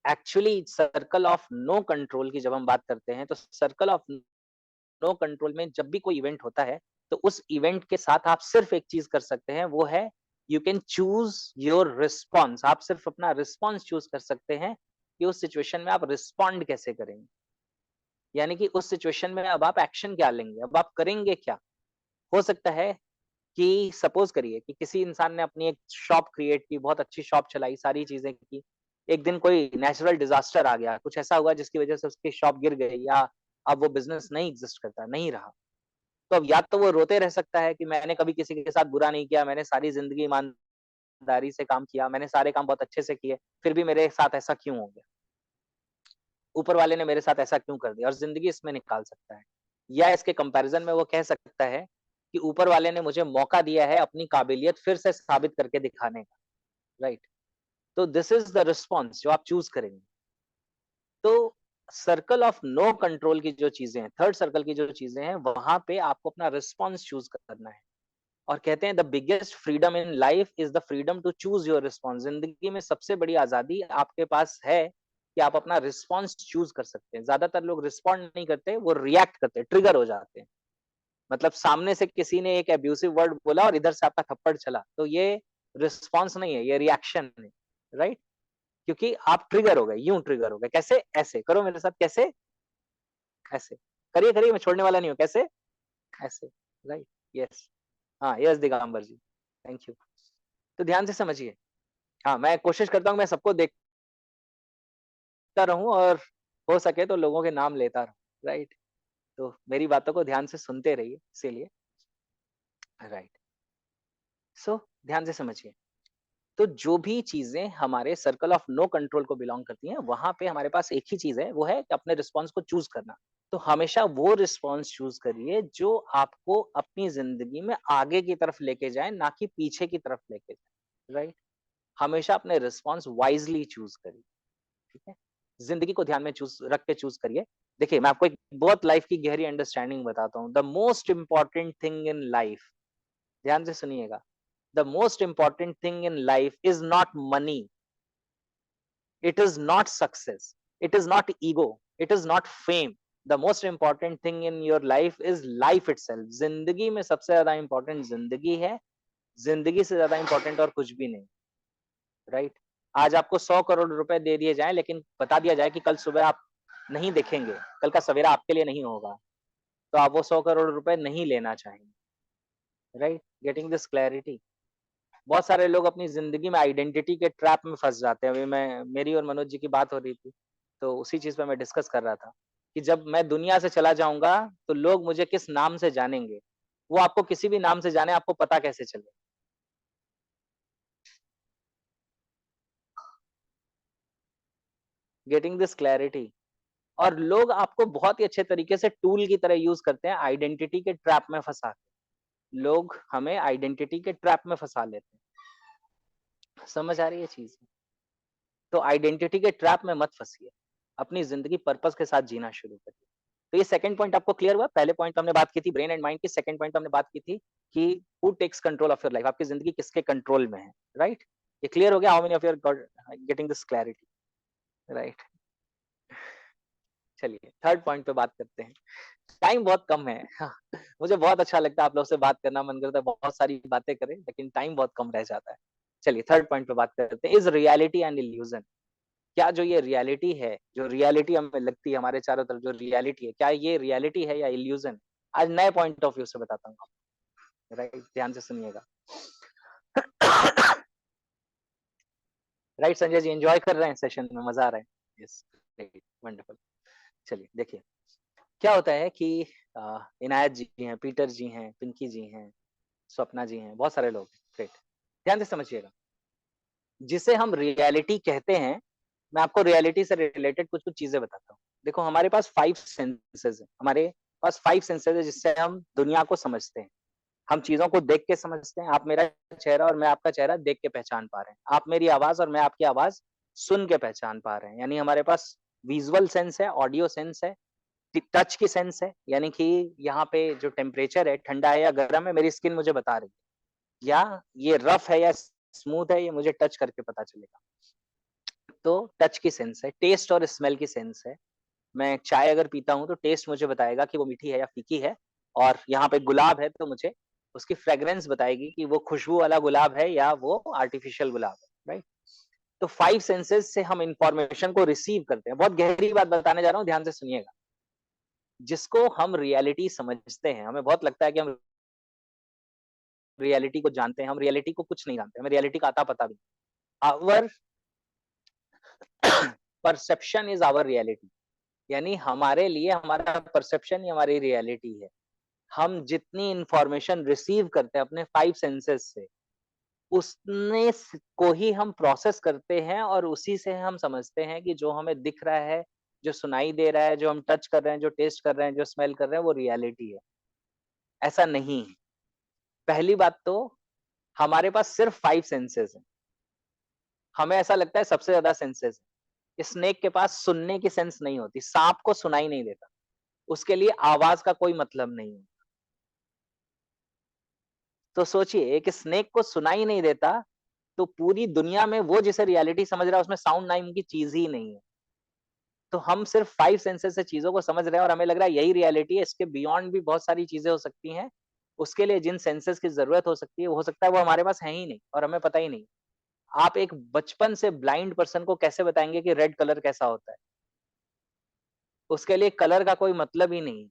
Actually circle of no control की जब हम बात करते हैं, तो सर्कल ऑफ नो कंट्रोल में जब भी कोई इवेंट होता है, तो उस इवेंट के साथ आप सिर्फ एक चीज कर सकते हैं, वो है you can choose your response. आप सिर्फ अपना रिस्पॉन्स चूज कर सकते हैं कि उस सिचुएशन में आप रिस्पॉन्ड कैसे करेंगे, यानी कि उस सिचुएशन में अब आप एक्शन क्या लेंगे, अब आप करेंगे क्या। हो सकता है कि सपोज करिए कि किसी इंसान ने अपनी एक शॉप क्रिएट की, बहुत अच्छी शॉप चलाई, सारी चीजें की, एक दिन कोई नेचुरल डिजास्टर आ गया, कुछ ऐसा हुआ जिसकी वजह से उसकी शॉप गिर गई, या अब वो बिजनेस नहीं एग्जिस्ट करता, नहीं रहा। तो अब या तो वो रोते रह सकता है कि मैंने कभी किसी के साथ बुरा नहीं किया, मैंने सारी जिंदगी ईमानदारी से काम किया, मैंने सारे काम बहुत अच्छे से किए, फिर भी मेरे साथ ऐसा क्यों हो गया, ऊपर वाले ने मेरे साथ ऐसा क्यों कर दिया, और जिंदगी इसमें निकाल सकता है। या इसके कंपैरिजन में वो कह सकता है कि ऊपर वाले ने मुझे मौका दिया है अपनी काबिलियत फिर से साबित करके दिखाने का, राइट? तो दिस इज द रिस्पॉन्स जो आप चूज करेंगे। तो सर्कल ऑफ नो कंट्रोल की जो चीजें हैं, थर्ड सर्कल की जो चीजें हैं, वहां पे आपको अपना रिस्पॉन्स चूज करना है। और कहते हैं the biggest freedom in life is the freedom to choose your response. जिंदगी में सबसे बड़ी आजादी आपके पास है कि आप अपना रिस्पॉन्स चूज कर सकते हैं। ज्यादातर लोग रिस्पॉन्ड नहीं करते, वो रिएक्ट करते हैं, ट्रिगर हो जाते हैं। मतलब सामने से किसी ने एक एब्यूसिव वर्ड बोला और इधर से आपका थप्पड़ चला, तो ये रिस्पॉन्स नहीं है, ये रिएक्शन है, राइट? क्योंकि आप ट्रिगर हो गए, यूं ट्रिगर हो गए। कैसे? ऐसे करो मेरे साथ, कैसे? ऐसे करिए करिए, मैं छोड़ने वाला नहीं हूँ। कैसे? ऐसे, राइट? यस, हाँ, yes Digambar ji, thank you. तो ध्यान से समझिए। हाँ, मैं कोशिश करता हूँ मैं सबको देखता रहूं और हो सके तो लोगों के नाम लेता रहूं, राइट? तो मेरी बातों को ध्यान से सुनते रहिए, इसीलिए, राइट? सो ध्यान से समझिए। तो जो भी चीजें हमारे सर्कल ऑफ नो कंट्रोल को बिलोंग करती हैं, वहां पे हमारे पास एक ही चीज है, वो है कि अपने रिस्पॉन्स को चूज करना। तो हमेशा वो रिस्पॉन्स चूज करिए जो आपको अपनी जिंदगी में आगे की तरफ लेके जाए, ना कि पीछे की तरफ लेके जाए, राइट? हमेशा अपने रिस्पॉन्स वाइजली चूज करिए, ठीक है? जिंदगी को ध्यान में चूज रख के चूज करिए। देखिए, मैं आपको एक बहुत लाइफ की गहरी अंडरस्टैंडिंग बताता हूँ। The most important thing in life, ध्यान से सुनिएगा, the most important thing in life is not money, it is not success, it is not ego, it is not fame. The most important thing in your life is life itself. जिंदगी में सबसे ज्यादा important जिंदगी है, जिंदगी से ज्यादा important और कुछ भी नहीं, राइट? आज आपको 100 करोड़ रुपए दे दिए जाए, लेकिन बता दिया जाए कि कल सुबह आप नहीं देखेंगे, कल का सवेरा आपके लिए नहीं होगा, तो आप वो 100 करोड़ रुपए नहीं लेना चाहेंगे, राइट? Getting this clarity. बहुत सारे लोग अपनी जिंदगी में आइडेंटिटी के ट्रैप में फंस जाते हैं। अभी मैं, मेरी और मनोज जी की बात हो रही थी, तो उसी चीज पे मैं डिस्कस कर रहा था कि जब मैं दुनिया से चला जाऊंगा तो लोग मुझे किस नाम से जानेंगे। वो आपको किसी भी नाम से जाने, आपको पता कैसे चले? Getting this clarity. और लोग आपको बहुत ही अच्छे तरीके से टूल की तरह यूज करते हैं आइडेंटिटी के ट्रैप में फंसा के। लोग हमें आइडेंटिटी के ट्रैप में फंसा लेते हैं। समझ आ रही है चीज? तो आइडेंटिटी के ट्रैप में मत फंसिए, अपनी जिंदगी पर्पस के साथ जीना शुरू करिए। तो ये सेकंड पॉइंट आपको क्लियर हुआ? पहले पॉइंट हमने बात की थी ब्रेन एंड माइंड की, सेकंड पॉइंट हमने बात की थी कि who takes control of your life, आपकी जिंदगी किसके कंट्रोल में है, राइट? ये क्लियर हो गया? How many of you are getting this clarity, right? चलिए थर्ड पॉइंट पे बात करते हैं। टाइम बहुत कम है। हाँ, मुझे बहुत अच्छा लगता है आप लोग से बात करना, मन करता है बहुत सारी बातें करें, लेकिन टाइम बहुत कम रह जाता है। चलिए थर्ड पॉइंट पे बात करते हैं, इज रियलिटी एंड इल्यूजन। क्या जो ये रियलिटी है, जो रियलिटी हमें लगती है हमारे चारों तरफ, जो रियलिटी है, क्या ये रियलिटी है या इल्यूजन? आज नए पॉइंट ऑफ व्यू से बताता हूँ, राइट? ध्यान से सुनिएगा। राइट संजय जी, एंजॉय कर रहे हैं सेशन में, मजा आ रहा है? Yes, wonderful. चलिए देखिए, क्या होता है कि इनायत जी हैं, पीटर जी हैं, पिंकी जी हैं, स्वप्ना जी हैं, बहुत सारे लोग, ग्रेट। ध्यान से समझिएगा, जिसे हम रियलिटी कहते हैं, मैं आपको रियलिटी से रिलेटेड कुछ कुछ चीजें बताता हूँ। देखो, हमारे पास 5 सेंसेस है, हमारे पास 5 सेंसेस है जिससे हम दुनिया को समझते हैं। हम चीजों को देख के समझते हैं। आप मेरा चेहरा और मैं आपका चेहरा देख के पहचान पा रहे हैं। आप मेरी आवाज और मैं आपकी आवाज सुन के पहचान पा रहे हैं। यानी हमारे पास विजुअल सेंस है, ऑडियो सेंस है, टच की सेंस है, यानी कि यहाँ पे जो टेम्परेचर है, ठंडा है या गर्म है, मेरी स्किन मुझे बता रही है, या ये रफ है या स्मूथ है, ये मुझे टच करके पता चलेगा। तो टच की सेंस है। टेस्ट और स्मेल की सेंस है। मैं चाय अगर पीता हूँ तो टेस्ट मुझे बताएगा कि वो मीठी है या फीकी है, और यहाँ पे गुलाब है तो मुझे उसकी फ्रेग्रेंस बताएगी कि वो खुशबू वाला गुलाब है या वो आर्टिफिशियल गुलाब है, राइट? तो 5 सेंसेस से हम इंफॉर्मेशन को रिसीव करते हैं। बहुत गहरी बात बताने जा रहा हूँ, ध्यान से सुनिएगा। जिसको हम रियलिटी समझते हैं, हमें बहुत लगता है कि हम रियलिटी को जानते हैं, हम रियलिटी को कुछ नहीं जानते, हमें रियलिटी का अता पता भी। Our perception is our reality, यानी हमारे लिए हमारा परसेप्शन ही हमारी रियलिटी है। हम जितनी इंफॉर्मेशन रिसीव करते हैं अपने 5 सेंसेस से, उसने को ही हम प्रोसेस करते हैं, और उसी से हम समझते हैं कि जो हमें दिख रहा है, जो सुनाई दे रहा है, जो हम टच कर रहे हैं, जो टेस्ट कर रहे हैं, जो स्मेल कर रहे हैं, वो रियलिटी है। ऐसा नहीं है। पहली बात तो, हमारे पास सिर्फ 5 सेंसेस हैं। हमें ऐसा लगता है सबसे ज्यादा सेंसेस है, स्नेक के पास सुनने की सेंस नहीं होती, सांप को सुनाई नहीं देता, उसके लिए आवाज का कोई मतलब नहीं है। तो सोचिए, एक स्नेक को सुनाई नहीं देता, तो पूरी दुनिया में वो जिसे रियलिटी समझ रहा है उसमें साउंड नाम की चीज ही नहीं है। तो हम सिर्फ 5 सेंसेस से चीजों को समझ रहे हैं और हमें लग रहा है यही रियलिटी है। इसके बियॉन्ड भी बहुत सारी चीजें हो सकती हैं। उसके लिए जिन सेंसेस की जरूरत हो सकती है, वो हो सकता है वो हमारे पास है ही नहीं और हमें पता ही नहीं। आप एक बचपन से ब्लाइंड पर्सन को कैसे बताएंगे कि रेड कलर कैसा होता है? उसके लिए कलर का कोई मतलब ही नहीं।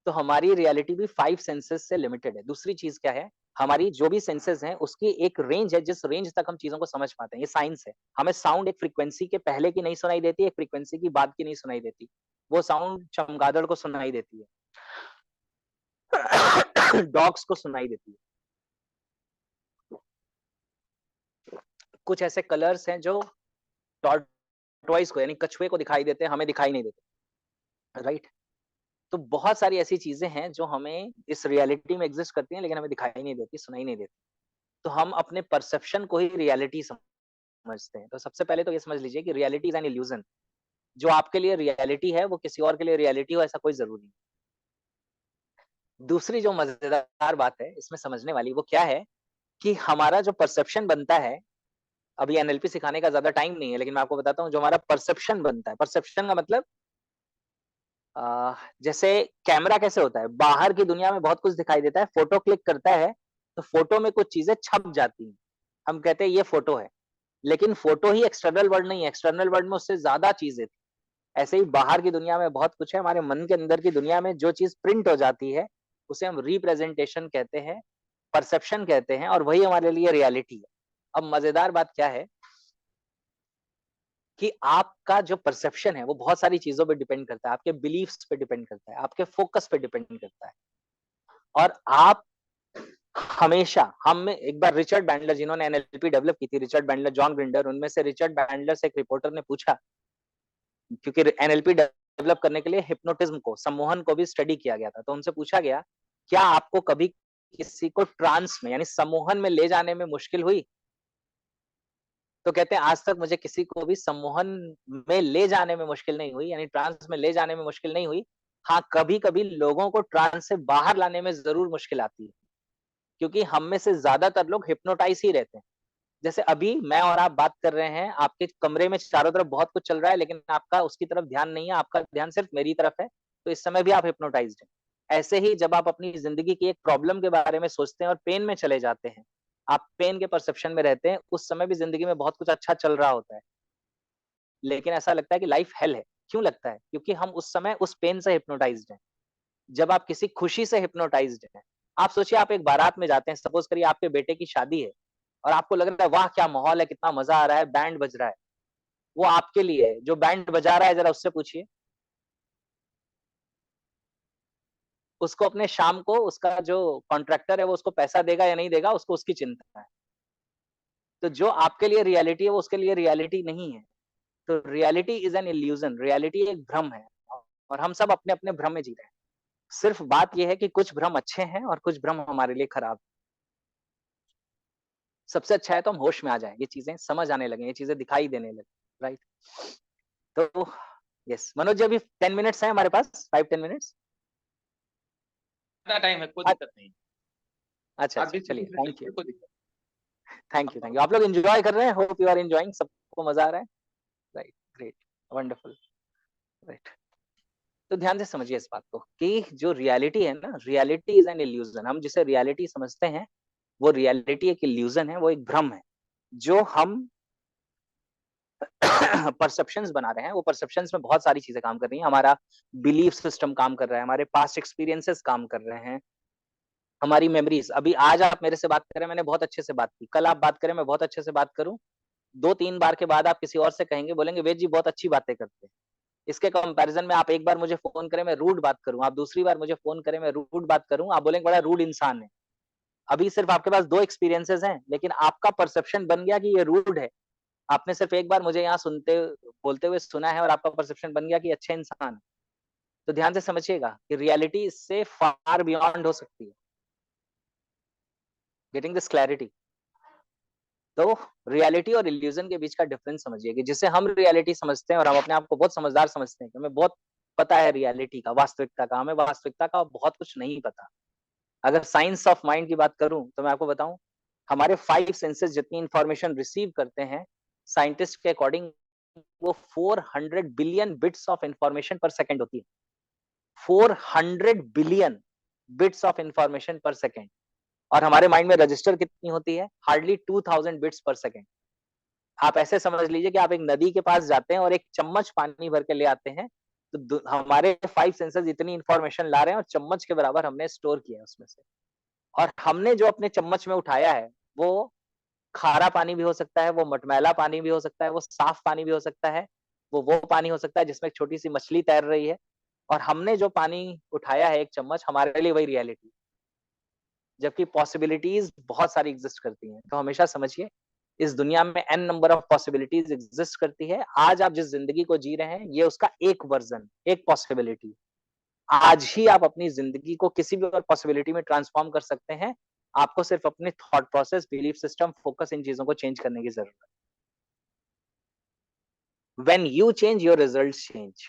तो हमारी रियलिटी भी 5 सेंसेस से लिमिटेड है। दूसरी चीज क्या है, हमारी जो भी सेंसेस हैं उसकी एक रेंज है, जिस रेंज तक हम चीजों को समझ पाते हैं। ये साइंस है। हमें साउंड एक फ्रीक्वेंसी के पहले की नहीं सुनाई देती, एक फ्रीक्वेंसी की बाद की नहीं सुनाई देती। वो साउंड चमगादड़ को सुनाई देती है, डॉग्स को सुनाई देती है। कुछ ऐसे कलर्स हैं जो टॉर्टोइज को यानी कछुए को दिखाई देते हैं, हमें दिखाई नहीं देते, राइट? तो बहुत सारी ऐसी चीजें हैं जो हमें इस रियलिटी में एग्जिस्ट करती हैं, लेकिन हमें दिखाई नहीं देती, सुनाई नहीं देती। तो हम अपने परसेप्शन को ही रियलिटी समझते हैं। तो सबसे पहले तो ये समझ लीजिए कि रियलिटी इज एन इल्यूजन। जो आपके लिए रियलिटी है वो किसी और के लिए रियलिटी हो ऐसा कोई जरूरी नहीं। दूसरी जो मजेदार बात है इसमें समझने वाली, वो क्या है कि हमारा जो परसेप्शन बनता है, अभी एनएलपी सिखाने का ज्यादा टाइम नहीं है, लेकिन मैं आपको बताता हूँ जो हमारा परसेप्शन बनता है। परसेप्शन का मतलब जैसे कैमरा कैसे होता है, बाहर की दुनिया में बहुत कुछ दिखाई देता है, फोटो क्लिक करता है तो फोटो में कुछ चीजें छप जाती हैं, हम कहते हैं ये फोटो है। लेकिन फोटो ही एक्सटर्नल वर्ल्ड नहीं है, एक्सटर्नल वर्ल्ड में उससे ज्यादा चीजें थी। ऐसे ही बाहर की दुनिया में बहुत कुछ है, हमारे मन के अंदर की दुनिया में जो चीज प्रिंट हो जाती है उसे हम रिप्रेजेंटेशन कहते हैं, परसेप्शन कहते हैं, और वही हमारे लिए रियलिटी है। अब मजेदार बात क्या है कि आपका जो परसेप्शन है वो बहुत सारी चीजों पे डिपेंड करता है, आपके बिलीफ्स पे डिपेंड करता है, आपके फोकस पे डिपेंड करता है। और आप हमेशा, हम एक बार रिचर्ड बैंडलर, जिन्होंने एनएलपी डेवलप की थी, रिचर्ड बैंडलर, जॉन ग्रिंडर, उनमें से रिचर्ड बैंडलर से एक रिपोर्टर ने पूछा, क्योंकि एनएलपी डेवलप करने के लिए हिप्नोटिज्म को, सम्मोहन को भी स्टडी किया गया था, तो उनसे पूछा गया क्या आपको कभी किसी को ट्रांस में यानी सम्मोहन में ले जाने में मुश्किल हुई? तो कहते हैं आज तक मुझे किसी को भी सम्मोहन में ले जाने में मुश्किल नहीं हुई, यानी ट्रांस में ले जाने में मुश्किल नहीं हुई। हाँ, कभी कभी लोगों को ट्रांस से बाहर लाने में जरूर मुश्किल आती है, क्योंकि हम में से ज्यादातर लोग हिप्नोटाइज ही रहते हैं। जैसे अभी मैं और आप बात कर रहे हैं, आपके कमरे में चारों तरफ बहुत कुछ चल रहा है, लेकिन आपका उसकी तरफ ध्यान नहीं है, आपका ध्यान सिर्फ मेरी तरफ है, तो इस समय भी आप हिप्नोटाइज्ड हैं। ऐसे ही जब आप अपनी जिंदगी की एक प्रॉब्लम के बारे में सोचते हैं और पेन में चले जाते हैं, आप पेन के परसेप्शन में रहते हैं, उस समय भी जिंदगी में बहुत कुछ अच्छा चल रहा होता है, लेकिन ऐसा लगता है कि लाइफ हेल है। क्यों लगता है? क्योंकि हम उस समय उस पेन से हिप्नोटाइज्ड हैं। जब आप किसी खुशी से हिप्नोटाइज्ड हैं, आप सोचिए आप एक बारात में जाते हैं, सपोज करिए आपके बेटे की शादी है, और आपको लग रहा है वाह क्या माहौल है, कितना मजा आ रहा है, बैंड बज रहा है, वो आपके लिए है। जो बैंड बजा रहा है जरा उससे पूछिए, उसको अपने शाम को उसका जो कॉन्ट्रैक्टर है वो उसको पैसा देगा या नहीं देगा, उसको उसकी चिंता है। तो जो आपके लिए रियलिटी है वो उसके लिए रियलिटी नहीं है। तो reality is an illusion, reality एक भ्रम है, और हम सब अपने अपने भ्रम में जी रहे हैं। सिर्फ बात यह है कि कुछ भ्रम अच्छे हैं और कुछ भ्रम हमारे लिए खराब। सबसे अच्छा है तो हम होश में आ जाएं, ये चीजें समझ आने लगे, ये चीजें दिखाई देने लगे, राइट? तो यस मनोज जी, अभी 10 मिनट्स है हमारे पास, 5-10 मिनट्स। ज्यादा टाइम है, कोई दिक्कत नहीं। अच्छा आप अच्छा, बीच चलिए, में थैंक यू। कोई दिक्कत थैंक यू, थैंक यू। आप लोग एंजॉय कर रहे हैं, होप यू आर एंजॉयिंग, सबको मजा आ रहा है, राइट? Great, wonderful, right. तो ध्यान से समझिए इस बात को कि जो रियलिटी है ना, रियलिटी इज एन इल्यूजन। हम जिसे रियलिटी समझते हैं वो रियलिटी एक इल्यूजन है, वो एक भ्रम है। जो हम परसेप्शंस बना रहे हैं, वो परसेप्शंस में बहुत सारी चीजें काम कर रही हैं। हमारा बिलीफ सिस्टम काम कर रहा है, हमारे पास्ट एक्सपीरियंसेस काम कर रहे हैं, हमारी मेमोरीज। अभी आज आप मेरे से बात करें, मैंने बहुत अच्छे से बात की, कल आप बात करें, मैं बहुत अच्छे से बात करूं, 2-3 बार के बाद आप किसी और से कहेंगे, बोलेंगे वेद जी बहुत अच्छी बातें करते हैं। इसके कंपैरिजन में आप एक बार मुझे फोन करें, मैं रूड बात करूं, आप दूसरी बार मुझे फोन करें, मैं रूड बात करूं, आप बोलेंगे बड़ा रूड इंसान है। अभी सिर्फ आपके पास 2 एक्सपीरियंसेस हैं, लेकिन आपका परसेप्शन बन गया कि ये रूड है। आपने सिर्फ एक बार मुझे यहाँ सुनते बोलते हुए सुना है और आपका परसेप्शन बन गया कि अच्छा इंसान है। तो ध्यान से समझिएगा कि रियलिटी इससे फार बियॉन्ड हो सकती है। Getting this clarity? तो रियलिटी और इल्यूजन के बीच का डिफरेंस समझिए कि जिसे हम रियलिटी समझते हैं और हम अपने आप को बहुत समझदार समझते हैं कि हमें बहुत पता है रियलिटी का, वास्तविकता का, हमें वास्तविकता का बहुत कुछ नहीं पता। अगर साइंस ऑफ माइंड की बात करूं तो मैं आपको बताऊं, हमारे 5 सेंसेस जितनी इंफॉर्मेशन रिसीव करते हैं, साइंटिस्ट के अकॉर्डिंग वो 400 बिलियन बिट्स ऑफ इंफॉर्मेशन पर सेकंड होती है। 400 बिलियन बिट्स ऑफ इंफॉर्मेशन पर सेकंड। और हमारे माइंड में रजिस्टर कितनी होती है? हार्डली 2000 बिट्स पर सेकंड। आप ऐसे समझ लीजिए कि आप एक नदी के पास जाते हैं और एक चम्मच पानी भर के ले आते हैं, तो हमारे 5 सेंसेस इतनी इंफॉर्मेशन ला रहे हैं और चम्मच के बराबर हमने स्टोर किया है उसमें से। और हमने जो अपने चम्मच में उठाया है वो खारा पानी भी हो सकता है, वो मटमैला पानी भी हो सकता है, वो साफ पानी भी हो सकता है, वो पानी हो सकता है जिसमें एक छोटी सी मछली तैर रही है। और हमने जो पानी उठाया है एक चम्मच, हमारे लिए वही रियलिटी, जबकि पॉसिबिलिटीज बहुत सारी एग्जिस्ट करती हैं। तो हमेशा समझिए इस दुनिया में n number of possibilities exist करती है। आज आप जिस जिंदगी को जी रहे हैं ये उसका एक वर्जन, एक पॉसिबिलिटी। आज ही आप अपनी जिंदगी को किसी भी और पॉसिबिलिटी में ट्रांसफॉर्म कर सकते हैं। आपको सिर्फ अपने thought process, belief system, focus, इन चीजों को चेंज करने की जरूरत है। When you change your results change.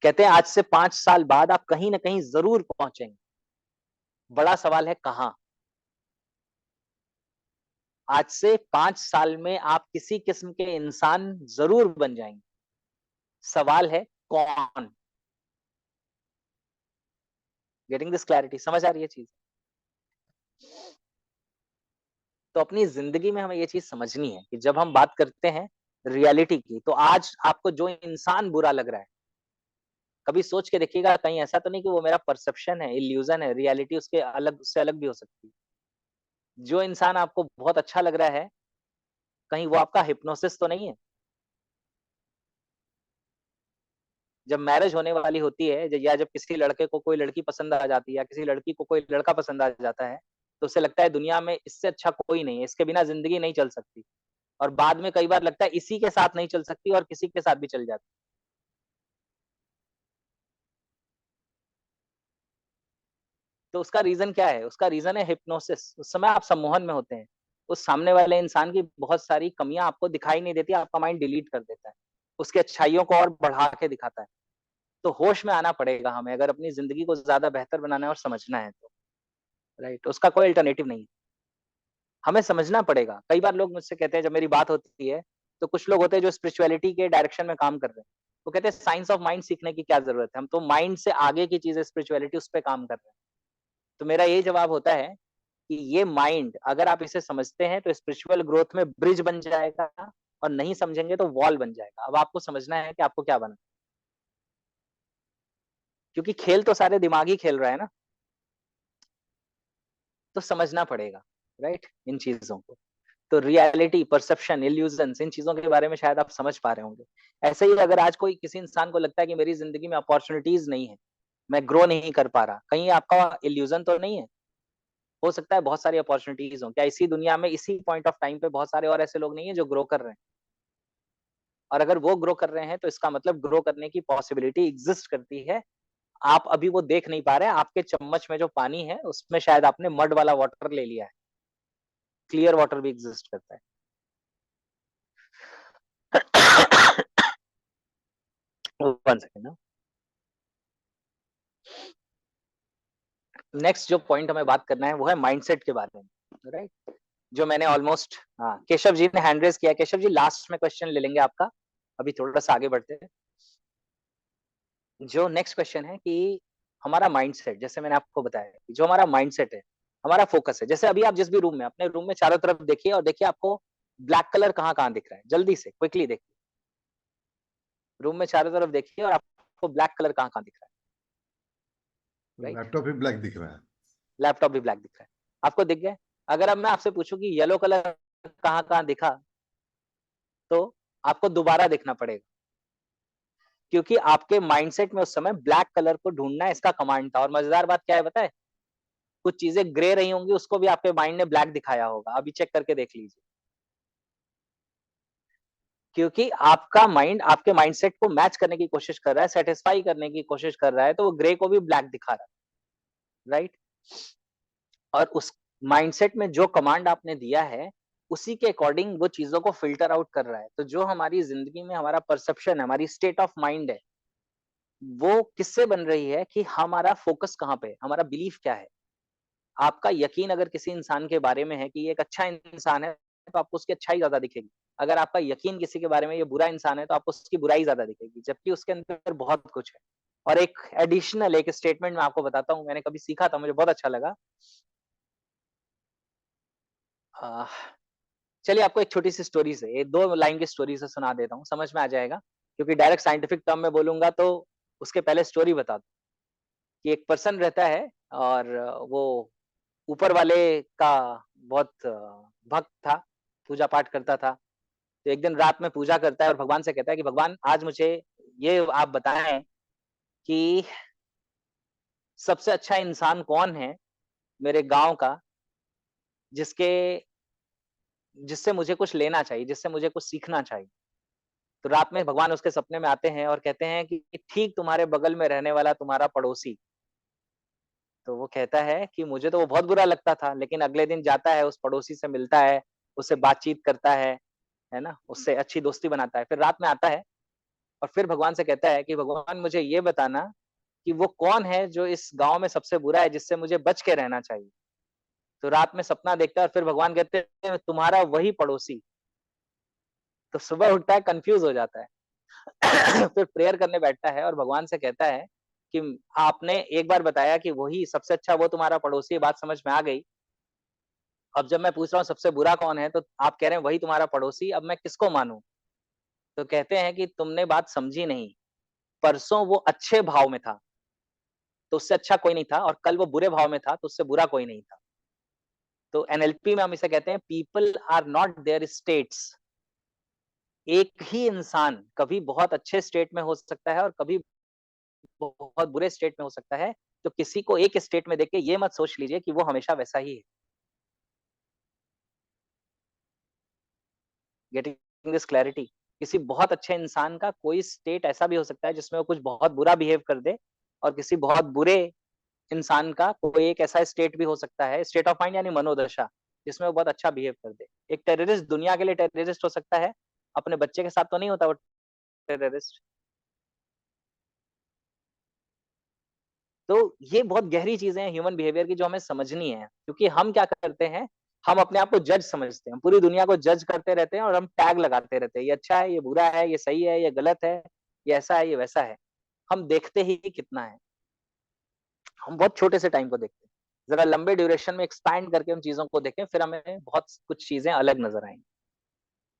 कहते हैं आज से 5 साल बाद आप कहीं ना कहीं जरूर पहुंचेंगे। बड़ा सवाल है कहां। आज से 5 साल में आप किसी किस्म के इंसान जरूर बन जाएंगे। सवाल है कौन। गेटिंग दिस क्लैरिटी, समझ आ रही है चीज? तो अपनी जिंदगी में हमें ये चीज समझनी है कि जब हम बात करते हैं रियलिटी की, तो आज आपको जो इंसान बुरा लग रहा है, कभी सोच के देखिएगा कहीं ऐसा तो नहीं कि वो मेरा परसेप्शन है, इल्यूजन है, रियलिटी उसके अलग, उससे अलग भी हो सकती है। जो इंसान आपको बहुत अच्छा लग रहा है, कहीं वो आपका हिप्नोसिस तो नहीं है? जब मैरिज होने वाली होती है या जब किसी लड़के को कोई लड़की पसंद आ जाती है या किसी लड़की को कोई लड़का पसंद आ जाता है, तो उसे लगता है दुनिया में इससे अच्छा कोई नहीं है, इसके बिना जिंदगी नहीं चल सकती। और बाद में कई बार लगता है इसी के साथ नहीं चल सकती और किसी के साथ भी चल जाती। तो उसका रीजन क्या है? उसका रीजन है हिप्नोसिस। उस समय आप सम्मोहन में होते हैं, उस सामने वाले इंसान की बहुत सारी कमियां आपको दिखाई नहीं देती, आपका माइंड डिलीट कर देता है, उसकी अच्छाइयों को और बढ़ा के दिखाता है। तो होश में आना पड़ेगा हमें, अगर अपनी जिंदगी को ज्यादा बेहतर बनाना है और समझना है तो। राइट, उसका कोई अल्टरनेटिव नहीं है। हमें समझना पड़ेगा। कई बार लोग मुझसे कहते हैं, जब मेरी बात होती है तो कुछ लोग होते हैं जो स्पिरिचुअलिटी के डायरेक्शन में काम कर रहे हैं, वो कहते हैं साइंस ऑफ माइंड सीखने की क्या जरूरत है, हम तो माइंड से आगे की चीजें, स्पिरिचुअलिटी, उस पर काम कर रहे हैं। तो मेरा ये जवाब होता है कि ये माइंड अगर आप इसे समझते हैं तो स्पिरिचुअल ग्रोथ में ब्रिज बन जाएगा, और नहीं समझेंगे तो वॉल बन जाएगा। अब आपको समझना है कि आपको क्या बनना, क्योंकि खेल तो सारे दिमाग ही खेल रहा है ना। तो समझना पड़ेगा, राइट, इन चीजों को। तो रियलिटी, परसेप्शन, इल्यूजन्स, इन चीजों के बारे में शायद आप समझ पा रहे होंगे। ऐसे ही अगर आज कोई किसी इंसान को लगता है कि मेरी जिंदगी में अपॉर्चुनिटीज नहीं है, मैं ग्रो नहीं कर पा रहा, कहीं आपका इल्यूजन तो नहीं है? हो सकता है बहुत सारी अपॉर्चुनिटीज हो। क्या इसी दुनिया में, इसी पॉइंट ऑफ टाइम पे बहुत सारे और ऐसे लोग नहीं है जो ग्रो कर रहे हैं? और अगर वो ग्रो कर रहे हैं तो इसका मतलब ग्रो करने की पॉसिबिलिटी एग्जिस्ट करती है। आप अभी वो देख नहीं पा रहे हैं। आपके चम्मच में जो पानी है उसमें शायद आपने मड वाला वाटर ले लिया है, क्लियर वाटर भी एग्जिस्ट करता है। वन सेकेंड ना। नेक्स्ट जो पॉइंट हमें बात करना है वो है माइंडसेट के बारे में, राइट, जो मैंने ऑलमोस्ट, हाँ, केशव जी ने हैंड रेज किया। केशव जी लास्ट में क्वेश्चन ले लेंगे आपका, अभी थोड़ा सा आगे बढ़ते हैं। जो नेक्स्ट क्वेश्चन है कि हमारा माइंडसेट, जैसे मैंने आपको बताया, जो हमारा माइंडसेट है, हमारा फोकस है। जैसे अभी आप जिस भी रूम में, अपने रूम में चारों तरफ देखिए और देखिए आपको ब्लैक कलर कहाँ कहाँ दिख रहा है, जल्दी से क्विकली देखिए। रूम में चारों तरफ देखिए और आपको ब्लैक कलर कहाँ कहाँ दिख रहा है, राइट? लैपटॉप भी ब्लैक दिख रहा है। लैपटॉप भी ब्लैक दिख रहा है, आपको दिख गया? अगर अब मैं आपसे पूछूं कि येलो कलर कहाँ कहाँ दिखा, तो आपको दोबारा देखना पड़ेगा, क्योंकि आपके माइंडसेट में उस समय ब्लैक कलर को ढूंढना इसका कमांड था। और मजेदार बात क्या है पता है? कुछ चीजें ग्रे रही होंगी, उसको भी आपके माइंड ने ब्लैक दिखाया होगा। अभी चेक करके देख लीजिए, क्योंकि आपका माइंड आपके माइंडसेट को मैच करने की कोशिश कर रहा है, सेटिस्फाई करने की कोशिश कर रहा है, तो वो ग्रे को भी ब्लैक दिखा रहा है, राइट? और उस माइंडसेट में जो कमांड आपने दिया है उसी के अकॉर्डिंग वो चीजों को फिल्टर आउट कर रहा है। तो जो हमारी जिंदगी में हमारा परसेप्शन है, हमारी स्टेट ऑफ माइंड है, वो किससे बन रही है कि हमारा फोकस कहाँ पे है, हमारा बिलीफ क्या है। आपका यकीन अगर किसी इंसान के बारे में है कि ये एक अच्छा इंसान है, तो आपको उसकी अच्छाई ज्यादा दिखेगी। अगर आपका यकीन किसी के बारे में ये बुरा इंसान है, तो आपको उसकी बुराई ज्यादा दिखेगी, जबकि उसके अंदर बहुत कुछ है। और एक एडिशनल एक स्टेटमेंट मैं आपको बताता हूँ, मैंने कभी सीखा था, मुझे बहुत अच्छा लगा। चलिए आपको एक छोटी सी स्टोरी से, ये 2 लाइन की स्टोरी से सुना देता हूँ, समझ में आ जाएगा। क्योंकि डायरेक्ट साइंटिफिक टर्म में बोलूंगा तो उसके पहले स्टोरी बता दूं कि एक पर्सन रहता है और वो ऊपर वाले का बहुत भक्त था, पूजा पाठ करता था। तो एक दिन रात में पूजा करता है और भगवान से कहता है कि भगवान आज मुझे ये आप बताएं कि सबसे अच्छा इंसान कौन है मेरे गांव का, जिसके जिससे मुझे कुछ लेना चाहिए, जिससे मुझे कुछ सीखना चाहिए। तो रात में भगवान उसके सपने में आते हैं और कहते हैं कि ठीक तुम्हारे बगल में रहने वाला तुम्हारा पड़ोसी। तो वो कहता है कि मुझे तो वो बहुत बुरा लगता था, लेकिन अगले दिन जाता है, उस पड़ोसी से मिलता है, उससे बातचीत करता है ना, उससे अच्छी दोस्ती बनाता है। फिर रात में आता है और फिर भगवान से कहता है कि भगवान मुझे ये बताना कि वो कौन है जो इस गांव में सबसे बुरा है, जिससे मुझे बच के रहना चाहिए। तो रात में सपना देखता है और फिर भगवान कहते हैं तुम्हारा वही पड़ोसी। तो सुबह उठता है, कंफ्यूज हो जाता है। फिर प्रेयर करने बैठता है और भगवान से कहता है कि आपने एक बार बताया कि वही सबसे अच्छा वो तुम्हारा पड़ोसी, बात समझ में आ गई। अब जब मैं पूछ रहा हूँ सबसे बुरा कौन है, तो आप कह रहे हैं वही तुम्हारा पड़ोसी, अब मैं किसको मानूं? तो कहते हैं कि तुमने बात समझी नहीं। परसों वो अच्छे भाव में था तो उससे अच्छा कोई नहीं था, और कल वो बुरे भाव में था तो उससे बुरा कोई नहीं था। तो एनएलपी में हम इसे कहते हैं people are not their states. एक ही इंसान कभी बहुत अच्छे स्टेट में हो सकता है और कभी बहुत बुरे स्टेट में हो सकता है। तो किसी को एक स्टेट में देख के ये मत सोच लीजिए कि वो हमेशा वैसा ही है। Getting this clarity. किसी बहुत अच्छे इंसान का कोई स्टेट ऐसा भी हो सकता है जिसमें वो कुछ बहुत बुरा बिहेव कर दे, और किसी बहुत बुरे इंसान का कोई एक ऐसा स्टेट भी हो सकता है, स्टेट ऑफ माइंड यानी मनोदशा, जिसमें वो बहुत अच्छा बिहेव कर दे। एक टेररिस्ट दुनिया के लिए टेररिस्ट हो सकता है, अपने बच्चे के साथ तो नहीं होता वो टेररिस्ट। तो ये बहुत गहरी चीजें हैं ह्यूमन बिहेवियर की जो हमें समझनी है, क्योंकि हम क्या करते हैं, हम अपने आप को जज समझते हैं, पूरी दुनिया को जज करते रहते हैं और हम टैग लगाते रहते हैं, ये अच्छा है, ये बुरा है, ये सही है, ये गलत है, ये ऐसा है, ये वैसा है। हम देखते ही कितना है, हम बहुत छोटे से टाइम को देखते हैं। जरा लंबे ड्यूरेशन में एक्सपैंड करके हम चीजों को देखें, फिर हमें बहुत कुछ चीजें अलग नजर आएंगी।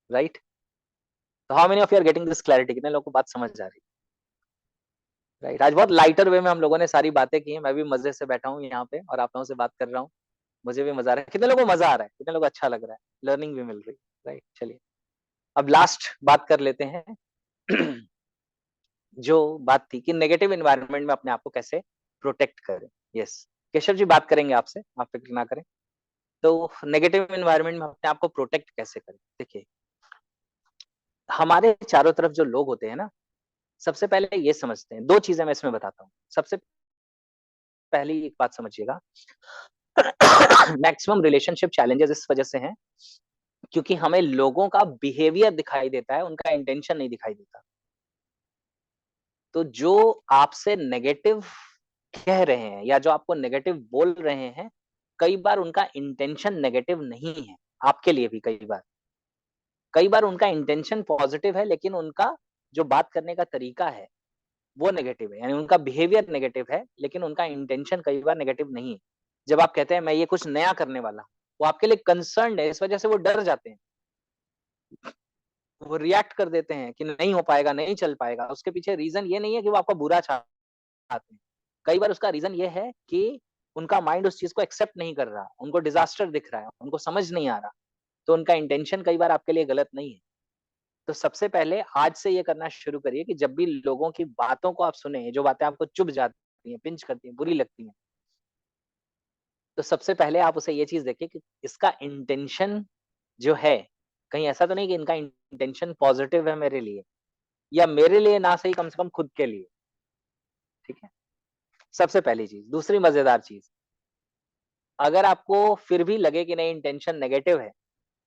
राइट? तो how many of you are getting this clarity? कितने लोगों को बात समझ आ रही है? राइट? आज बहुत लाइटर वे में हम लोगों ने सारी बातें की हैं, मैं भी मजे से बैठा हूँ यहाँ पे और आप लोगों से बात कर रहा हूँ। मुझे भी मजा आ रहा है। कितने लोगों को मजा आ रहा है? कितने लोगों को अच्छा लग रहा है? लर्निंग भी मिल रही है। राइट? चलिए अब लास्ट बात कर लेते हैं। जो बात थी कि नेगेटिव एनवायरनमेंट में अपने आप को कैसे प्रोटेक्ट करें। यस, केशव जी बात करेंगे आपसे, आप फिक्र ना करें। तो नेगेटिव एनवायरनमेंट में अपने आप को प्रोटेक्ट कैसे करें? देखिए, हमारे चारों तरफ जो लोग होते हैं ना, सबसे पहले ये समझते हैं, 2 चीजें मैं इसमें बताता हूँ। सबसे पहली एक बात समझिएगा, मैक्सिमम रिलेशनशिप चैलेंजेस इस वजह से हैं क्योंकि हमें लोगों का बिहेवियर दिखाई देता है, उनका इंटेंशन नहीं दिखाई देता। तो जो आपसे नेगेटिव कह रहे हैं या जो आपको नेगेटिव बोल रहे हैं, कई बार उनका इंटेंशन नेगेटिव नहीं है, आपके लिए भी कई बार उनका इंटेंशन पॉजिटिव है, लेकिन उनका जो बात करने का तरीका है वो नेगेटिव है, यानी उनका बिहेवियर नेगेटिव है, लेकिन उनका इंटेंशन कई बार नेगेटिव नहीं है। जब आप कहते हैं मैं ये कुछ नया करने वाला हूं, वो आपके लिए कंसर्न है, इस वजह से वो डर जाते हैं, वो रिएक्ट कर देते हैं कि नहीं हो पाएगा, नहीं चल पाएगा। उसके पीछे रीजन ये नहीं है कि वो आपका बुरा चाहते हैं, कई बार उसका रीजन ये है कि उनका माइंड उस चीज को एक्सेप्ट नहीं कर रहा, उनको डिजास्टर दिख रहा है, उनको समझ नहीं आ रहा। तो उनका इंटेंशन कई बार आपके लिए गलत नहीं है। तो सबसे पहले आज से ये करना शुरू करिए कि जब भी लोगों की बातों को आप सुने, जो बातें आपको चुभ जाती हैं, पिंच करती हैं, बुरी लगती हैं, तो सबसे पहले आप उसे ये चीज देखिए कि इसका इंटेंशन जो है, कहीं ऐसा तो नहीं कि इनका इंटेंशन पॉजिटिव है मेरे लिए, या मेरे लिए ना सही कम से कम खुद के लिए। ठीक है? सबसे पहली चीज। दूसरी मजेदार चीज, अगर आपको फिर भी लगे कि नहीं इंटेंशन नेगेटिव है,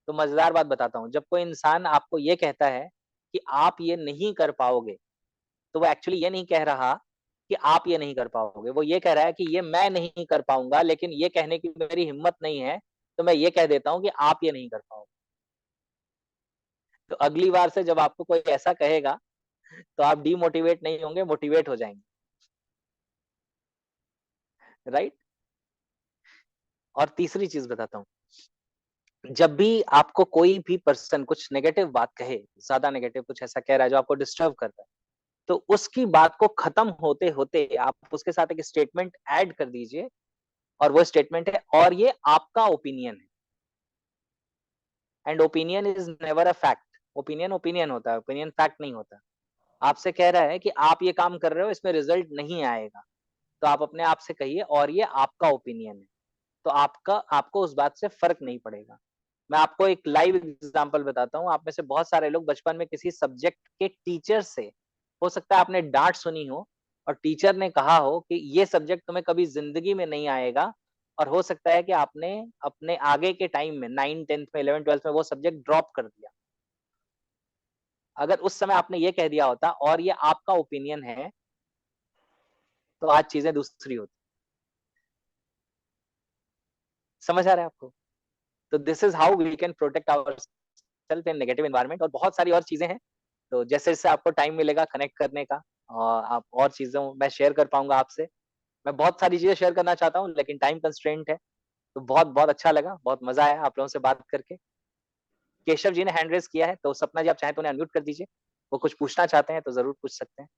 तो मजेदार बात बताता हूँ, जब कोई इंसान आपको ये कहता है कि आप ये नहीं कर पाओगे, तो वो एक्चुअली ये नहीं कह रहा कि आप ये नहीं कर पाओगे, वो ये कह रहा है कि ये मैं नहीं कर पाऊंगा, लेकिन ये कहने की मेरी हिम्मत नहीं है, तो मैं ये कह देता हूँ कि आप ये नहीं कर पाओगे। तो अगली बार से जब आपको कोई ऐसा कहेगा, तो आप डीमोटिवेट नहीं होंगे, मोटिवेट हो जाएंगे, राइट। और तीसरी चीज बताता हूँ, जब भी आपको कोई भी पर्सन कुछ नेगेटिव बात कहे, ज्यादा नेगेटिव कुछ ऐसा कह रहा है जो आपको डिस्टर्ब करता है, तो उसकी बात को खत्म होते होते आप उसके साथ एक स्टेटमेंट ऐड कर दीजिए, और वो स्टेटमेंट है, और ये आपका ओपिनियन है। And opinion is never a fact. Opinion opinion होता है, ओपिनियन फैक्ट नहीं होता। आपसे कह रहा है कि आप ये काम कर रहे हो, इसमें रिजल्ट नहीं आएगा, तो आप अपने आप से कहिए और ये आपका ओपिनियन है, तो आपको उस बात से फर्क नहीं पड़ेगा। मैं आपको एक लाइव एग्जांपल बताता हूँ। आप में से बहुत सारे लोग बचपन में किसी सब्जेक्ट के टीचर से, हो सकता है आपने डांट सुनी हो, और टीचर ने कहा हो कि ये सब्जेक्ट तुम्हें कभी जिंदगी में नहीं आएगा, और हो सकता है कि आपने अपने आगे के टाइम में 9, 10th में, 11, 12th में वो सब्जेक्ट ड्रॉप कर दिया। अगर उस समय आपने ये कह दिया होता और ये आपका ओपिनियन है, तो आज चीजें दूसरी होती। समझ आ रहा है आपको? तो this is how we can protect our self in negative environment. और बहुत सारी और चीजें हैं, तो जैसे जैसे आपको टाइम मिलेगा कनेक्ट करने का, और आप और चीजों मैं शेयर कर पाऊंगा आपसे। मैं बहुत सारी चीजें शेयर करना चाहता हूँ, लेकिन टाइम कंस्ट्रेंट है। तो बहुत बहुत अच्छा लगा, बहुत मजा आया आप लोगों से बात करके। केशव जी ने हैंड रेस किया है, तो सपना जी आप चाहें तो उन्हें अनम्यूट कर दीजिए, वो कुछ पूछना चाहते हैं तो जरूर पूछ सकते हैं।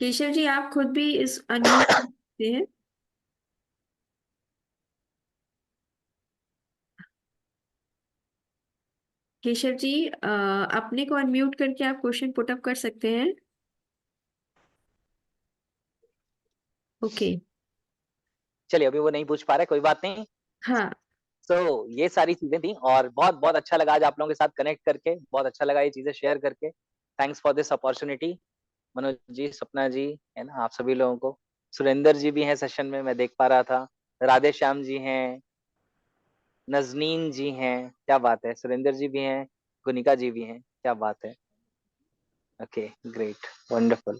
केशव जी, आप खुद भी इस अनम्यूट करते हैं। केशव जी, अपने को अनम्यूट करके आप क्वेश्चन पुट अप कर सकते हैं। ओके। चलिए, अभी वो नहीं पूछ पा रहे, कोई बात नहीं। हाँ। तो ये सारी चीजें थी, और बहुत बहुत अच्छा लगा आज आप लोगों के साथ कनेक्ट करके, बहुत अच्छा लगा ये चीजें शेयर करके। Thanks for this opportunity. Manoj ji, Sapna ji, है ना, आप सभी लोगों को। सुरेंद्र जी भी हैं सेशन में, मैं देख पा रहा था। राधे श्याम जी हैं, नजनीन जी हैं, क्या बात है, सुरेंद्र जी भी हैं, गुनिका जी भी हैं, क्या बात है। Okay, great, wonderful.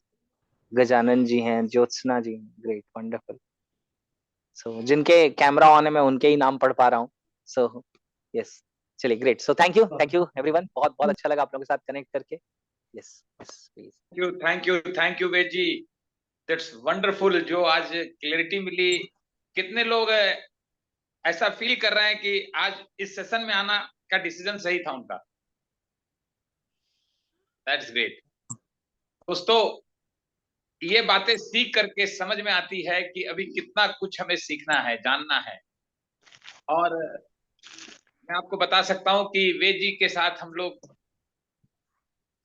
Gajanan ji हैं, Jyotsna ji, great, wonderful. So जिनके कैमरा ऑन है, मैं उनके ही नाम पढ़ पा रहा हूँ। सो यस, चलिए, great. So thank you everyone, बहुत बहुत अच्छा लगा आप लोगों के साथ कनेक्ट करके। Yes yes, please. Thank you Ved ji, that's wonderful. जो आज क्लैरिटी मिली, कितने लोग ऐसा फील कर रहे हैं कि आज इस सेशन में आना का डिसीजन सही था उनका। That's great. दोस्तों, ये बातें सीख करके समझ में आती है कि अभी कितना कुछ हमें सीखना है, जानना है। और मैं आपको बता सकता हूं कि वेद जी के साथ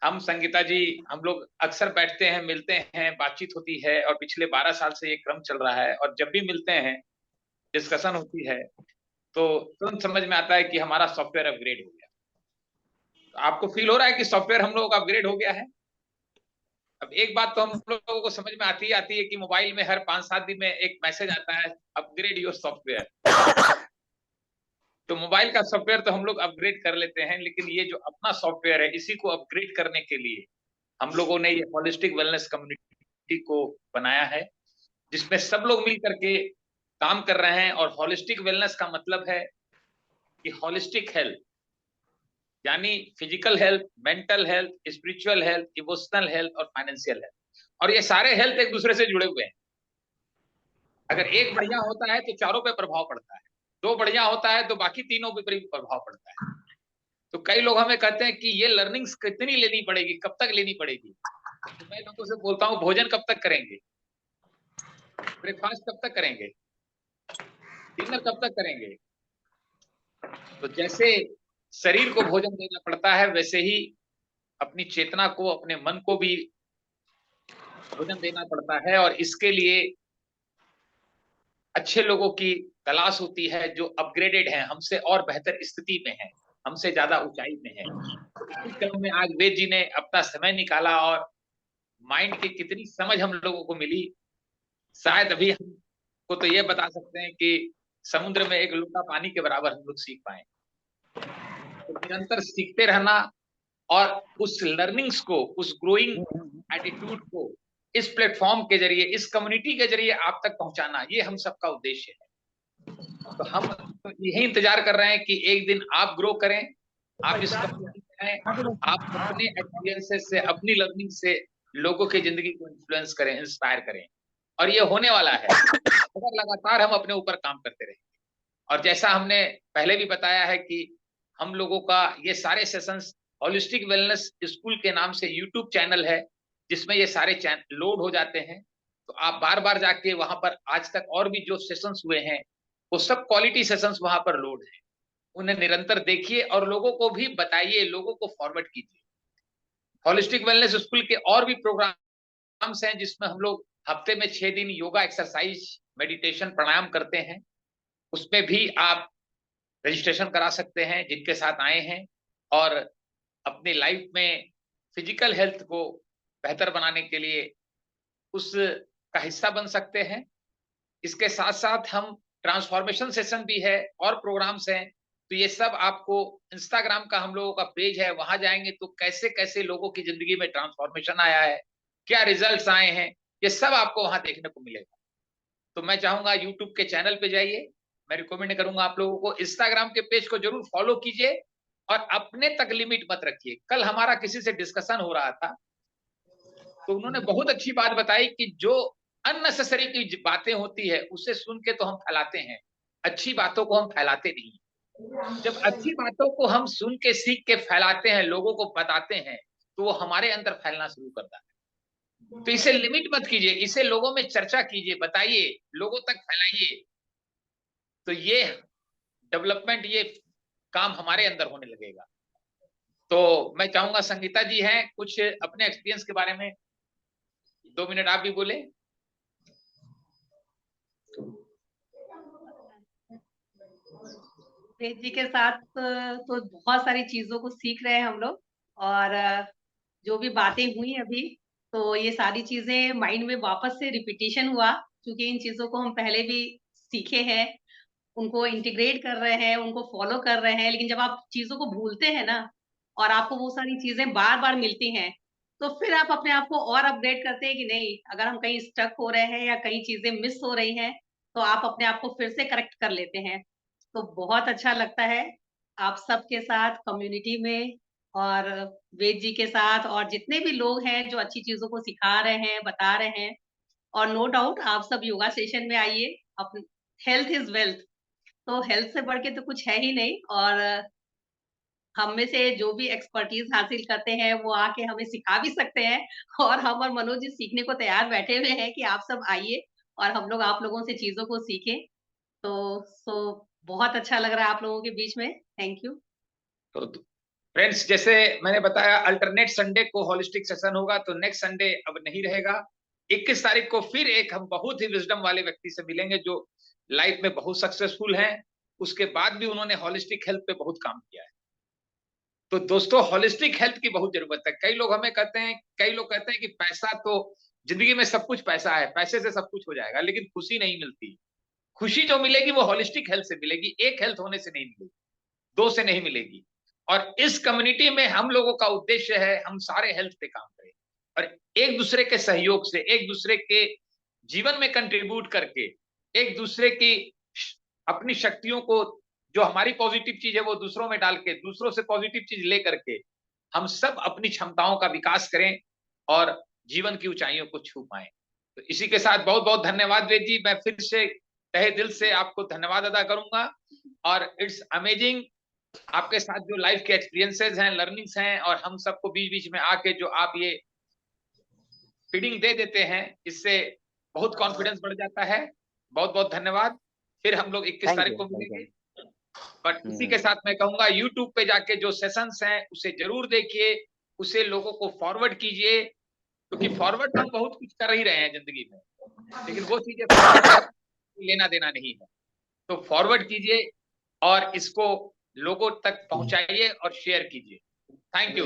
हम संगीता जी, हम लोग अक्सर बैठते हैं, मिलते हैं, बातचीत होती है, और पिछले 12 साल से ये क्रम चल रहा है। और जब भी मिलते हैं, डिस्कशन होती है, तो तुरंत समझ में आता है कि हमारा सॉफ्टवेयर अपग्रेड हो गया। तो आपको फील हो रहा है कि सॉफ्टवेयर हम लोगों का अपग्रेड हो गया है? अब एक बात तो हम लोगों को समझ में आती है कि मोबाइल में हर 5-7 दिन में एक मैसेज आता है, अपग्रेड योर सॉफ्टवेयर। तो मोबाइल का सॉफ्टवेयर तो हम लोग अपग्रेड कर लेते हैं, लेकिन ये जो अपना सॉफ्टवेयर है, इसी को अपग्रेड करने के लिए हम लोगों ने ये होलिस्टिक वेलनेस कम्युनिटी को बनाया है, जिसमें सब लोग मिल करके काम कर रहे हैं। और होलिस्टिक वेलनेस का मतलब है कि होलिस्टिक हेल्थ, यानी physical health, mental health, spiritual health, emotional health और फाइनेंशियल हेल्थ। और ये सारे हेल्थ एक दूसरे से जुड़े हुए हैं। अगर एक बढ़िया होता है तो चारों पे प्रभाव पड़ता है, दो बढ़िया होता है तो बाकी तीनों पे प्रभाव पड़ता है। तो कई लोग हमें कहते हैं कि ये लर्निंग्स कितनी लेनी पड़ेगी, कब तक लेनी पड़ेगी? तो मैं लोगों से बोलता हूँ, भोजन कब तक करेंगे, ब्रेकफास्ट कब तक करेंगे, डिनर कब तक करेंगे? तो जैसे शरीर को भोजन देना पड़ता है, वैसे ही अपनी चेतना को, अपने मन को भी भोजन देना पड़ता है। और इसके लिए अच्छे लोगों की तलाश होती है, जो अपग्रेडेड हैं, हमसे और बेहतर स्थिति में हैं। हमसे ज्यादा ऊंचाई में है। इस क्रम में आज वेद जी ने अपना समय निकाला और माइंड की कितनी समझ हम लोगों को मिली, शायद अभी हमको तो ये बता सकते हैं कि समुद्र में एक लोटा पानी के बराबर हम लोग सीख पाए। तो निरंतर सीखते रहना और उस लर्निंग्स को, उस ग्रोइंग एटीट्यूड को इस प्लेटफॉर्म के जरिए, इस कम्युनिटी के जरिए आप तक पहुंचाना, ये हम सबका उद्देश्य है। तो हम तो यही इंतजार कर रहे हैं कि एक दिन आप ग्रो करें, आप इस कम्युनिटी में आए, आप अपने एक्सपीरियंसेस से, अपनी लर्निंग से लोगों की जिंदगी को इन्फ्लुएंस करें, इंस्पायर करें। और ये होने वाला है अगर लगातार हम अपने ऊपर काम करते रहें। और जैसा हमने पहले भी बताया है कि हम लोगों का ये सारे सेशंस होलिस्टिक वेलनेस स्कूल के नाम से यूट्यूब चैनल है, जिसमें ये सारे चैनल लोड हो जाते हैं। तो आप बार बार जाके वहां पर आज तक और भी जो सेशंस हुए हैं वो सब क्वालिटी सेशंस वहां पर लोड है, उन्हें निरंतर देखिए और लोगों को भी बताइए, लोगों को फॉरवर्ड कीजिए। होलिस्टिक वेलनेस स्कूल के और भी प्रोग्राम्स हैं जिसमें हम लोग हफ्ते में 6 दिन योगा, एक्सरसाइज, मेडिटेशन, प्राणायाम करते हैं। उसमें भी आप रजिस्ट्रेशन करा सकते हैं जिनके साथ आए हैं और अपनी लाइफ में फिजिकल हेल्थ को बेहतर बनाने के लिए उसका हिस्सा बन सकते हैं। इसके साथ साथ हम ट्रांसफॉर्मेशन सेशन भी है और प्रोग्राम्स हैं। तो ये सब आपको इंस्टाग्राम का हम लोगों का पेज है, वहां जाएंगे तो कैसे कैसे लोगों की जिंदगी में ट्रांसफॉर्मेशन आया है, क्या रिजल्ट्स आए हैं, ये सब आपको वहां देखने को मिलेगा। तो मैं चाहूंगा यूट्यूब के चैनल पे जाइए, मैं रिकमेंड करूंगा आप लोगों को इंस्टाग्राम के पेज को जरूर फॉलो कीजिए और अपने तक लिमिट मत रखिए। कल हमारा किसी से डिस्कशन हो रहा था तो उन्होंने बहुत अच्छी बात बताई कि जो अननेसेसरी की बातें होती है उसे सुन के तो हम फैलाते हैं, अच्छी बातों को हम फैलाते नहीं। जब अच्छी बातों को हम सुन के, सीख के फैलाते हैं, लोगों को बताते हैं, तो वो हमारे अंदर फैलना शुरू करता है। तो इसे लिमिट मत कीजिए, इसे लोगों में चर्चा कीजिए, बताइए, लोगों तक फैलाइए। तो ये डेवलपमेंट, ये काम हमारे अंदर होने लगेगा। तो मैं चाहूंगा संगीता जी हैं कुछ अपने एक्सपीरियंस के बारे में 2 मिनट आप भी बोले। वेद जी के साथ तो बहुत सारी चीजों को सीख रहे हैं हम लोग, और जो भी बातें हुई अभी, तो ये सारी चीजें माइंड में वापस से रिपीटिशन हुआ, क्योंकि इन चीजों को हम पहले भी सीखे हैं, उनको इंटीग्रेट कर रहे हैं, उनको फॉलो कर रहे हैं। लेकिन जब आप चीजों को भूलते हैं ना, और आपको वो सारी चीजें बार बार मिलती हैं, तो फिर आप अपने आप को और अपडेट करते हैं कि नहीं, अगर हम कहीं स्टक हो रहे हैं या कई चीजें मिस हो रही हैं, तो आप अपने आप को फिर से करेक्ट कर लेते हैं। तो बहुत अच्छा लगता है आप सबके साथ कम्युनिटी में, और वेद जी के साथ, और जितने भी लोग हैं जो अच्छी चीजों को सिखा रहे हैं, बता रहे हैं। और नो डाउट आप सब योगा सेशन में आइए। अपनी हेल्थ इज वेल्थ, तो हेल्थ से बढ़ के तो कुछ है ही नहीं। और हम में से जो भी एक्सपर्टीज हासिल करते हैं वो आके हमें सिखा भी सकते हैं, और हम और मनोज जी सीखने को तैयार बैठे हुए हैं कि आप सब आइए और हम लोग आप लोगों से चीजों को सीखें। तो बहुत अच्छा लग रहा है आप लोगों के बीच में। Thank you. तो फ्रेंड्स, जैसे मैंने बताया अल्टरनेट संडे को होलिस्टिक सेशन होगा, तो नेक्स्ट संडे अब नहीं रहेगा। 21 तारीख को फिर एक हम बहुत ही विजडम वाले व्यक्ति से मिलेंगे जो लाइफ में बहुत सक्सेसफुल हैं, उसके बाद भी उन्होंने होलिस्टिक हेल्थ पे बहुत काम किया है। तो दोस्तों, होलिस्टिक हेल्थ की बहुत जरूरत है। कई लोग कहते हैं कि पैसा तो, जिंदगी में सब कुछ पैसा है, पैसे से सब कुछ हो जाएगा, लेकिन खुशी नहीं मिलती। खुशी जो मिलेगी वो होलिस्टिक हेल्थ से मिलेगी, एक हेल्थ होने से नहीं मिलेगी, 2 से नहीं मिलेगी। और इस कम्युनिटी में हम लोगों का उद्देश्य है हम सारे हेल्थ पे काम करें और एक दूसरे के सहयोग से, एक दूसरे के जीवन में कंट्रीब्यूट करके, एक दूसरे की अपनी शक्तियों को, जो हमारी पॉजिटिव चीज है वो दूसरों में डाल के, दूसरों से पॉजिटिव चीज लेकर के हम सब अपनी क्षमताओं का विकास करें और जीवन की ऊंचाइयों को छू पाएं। तो इसी के साथ बहुत बहुत धन्यवाद वेद जी, मैं फिर से तहे दिल से आपको धन्यवाद अदा करूंगा। और इट्स अमेजिंग आपके साथ जो लाइफ के एक्सपीरियंसेस हैं, लर्निंग्स हैं, और हम सबको बीच बीच में आके जो आप ये फीडिंग दे देते हैं, इससे बहुत कॉन्फिडेंस बढ़ जाता है। बहुत बहुत धन्यवाद। फिर हम लोग 21 तारीख को मिलेंगे। बट इसी के साथ मैं कहूंगा यूट्यूब पे जाके जो सेशंस हैं उसे जरूर देखिए, उसे लोगों को फॉरवर्ड कीजिए, क्योंकि फॉरवर्ड हम बहुत कुछ कर ही रहे हैं जिंदगी में, लेकिन वो चीजें लेना देना नहीं है। तो फॉरवर्ड कीजिए और इसको लोगों तक पहुंचाइए और शेयर कीजिए। Thank you.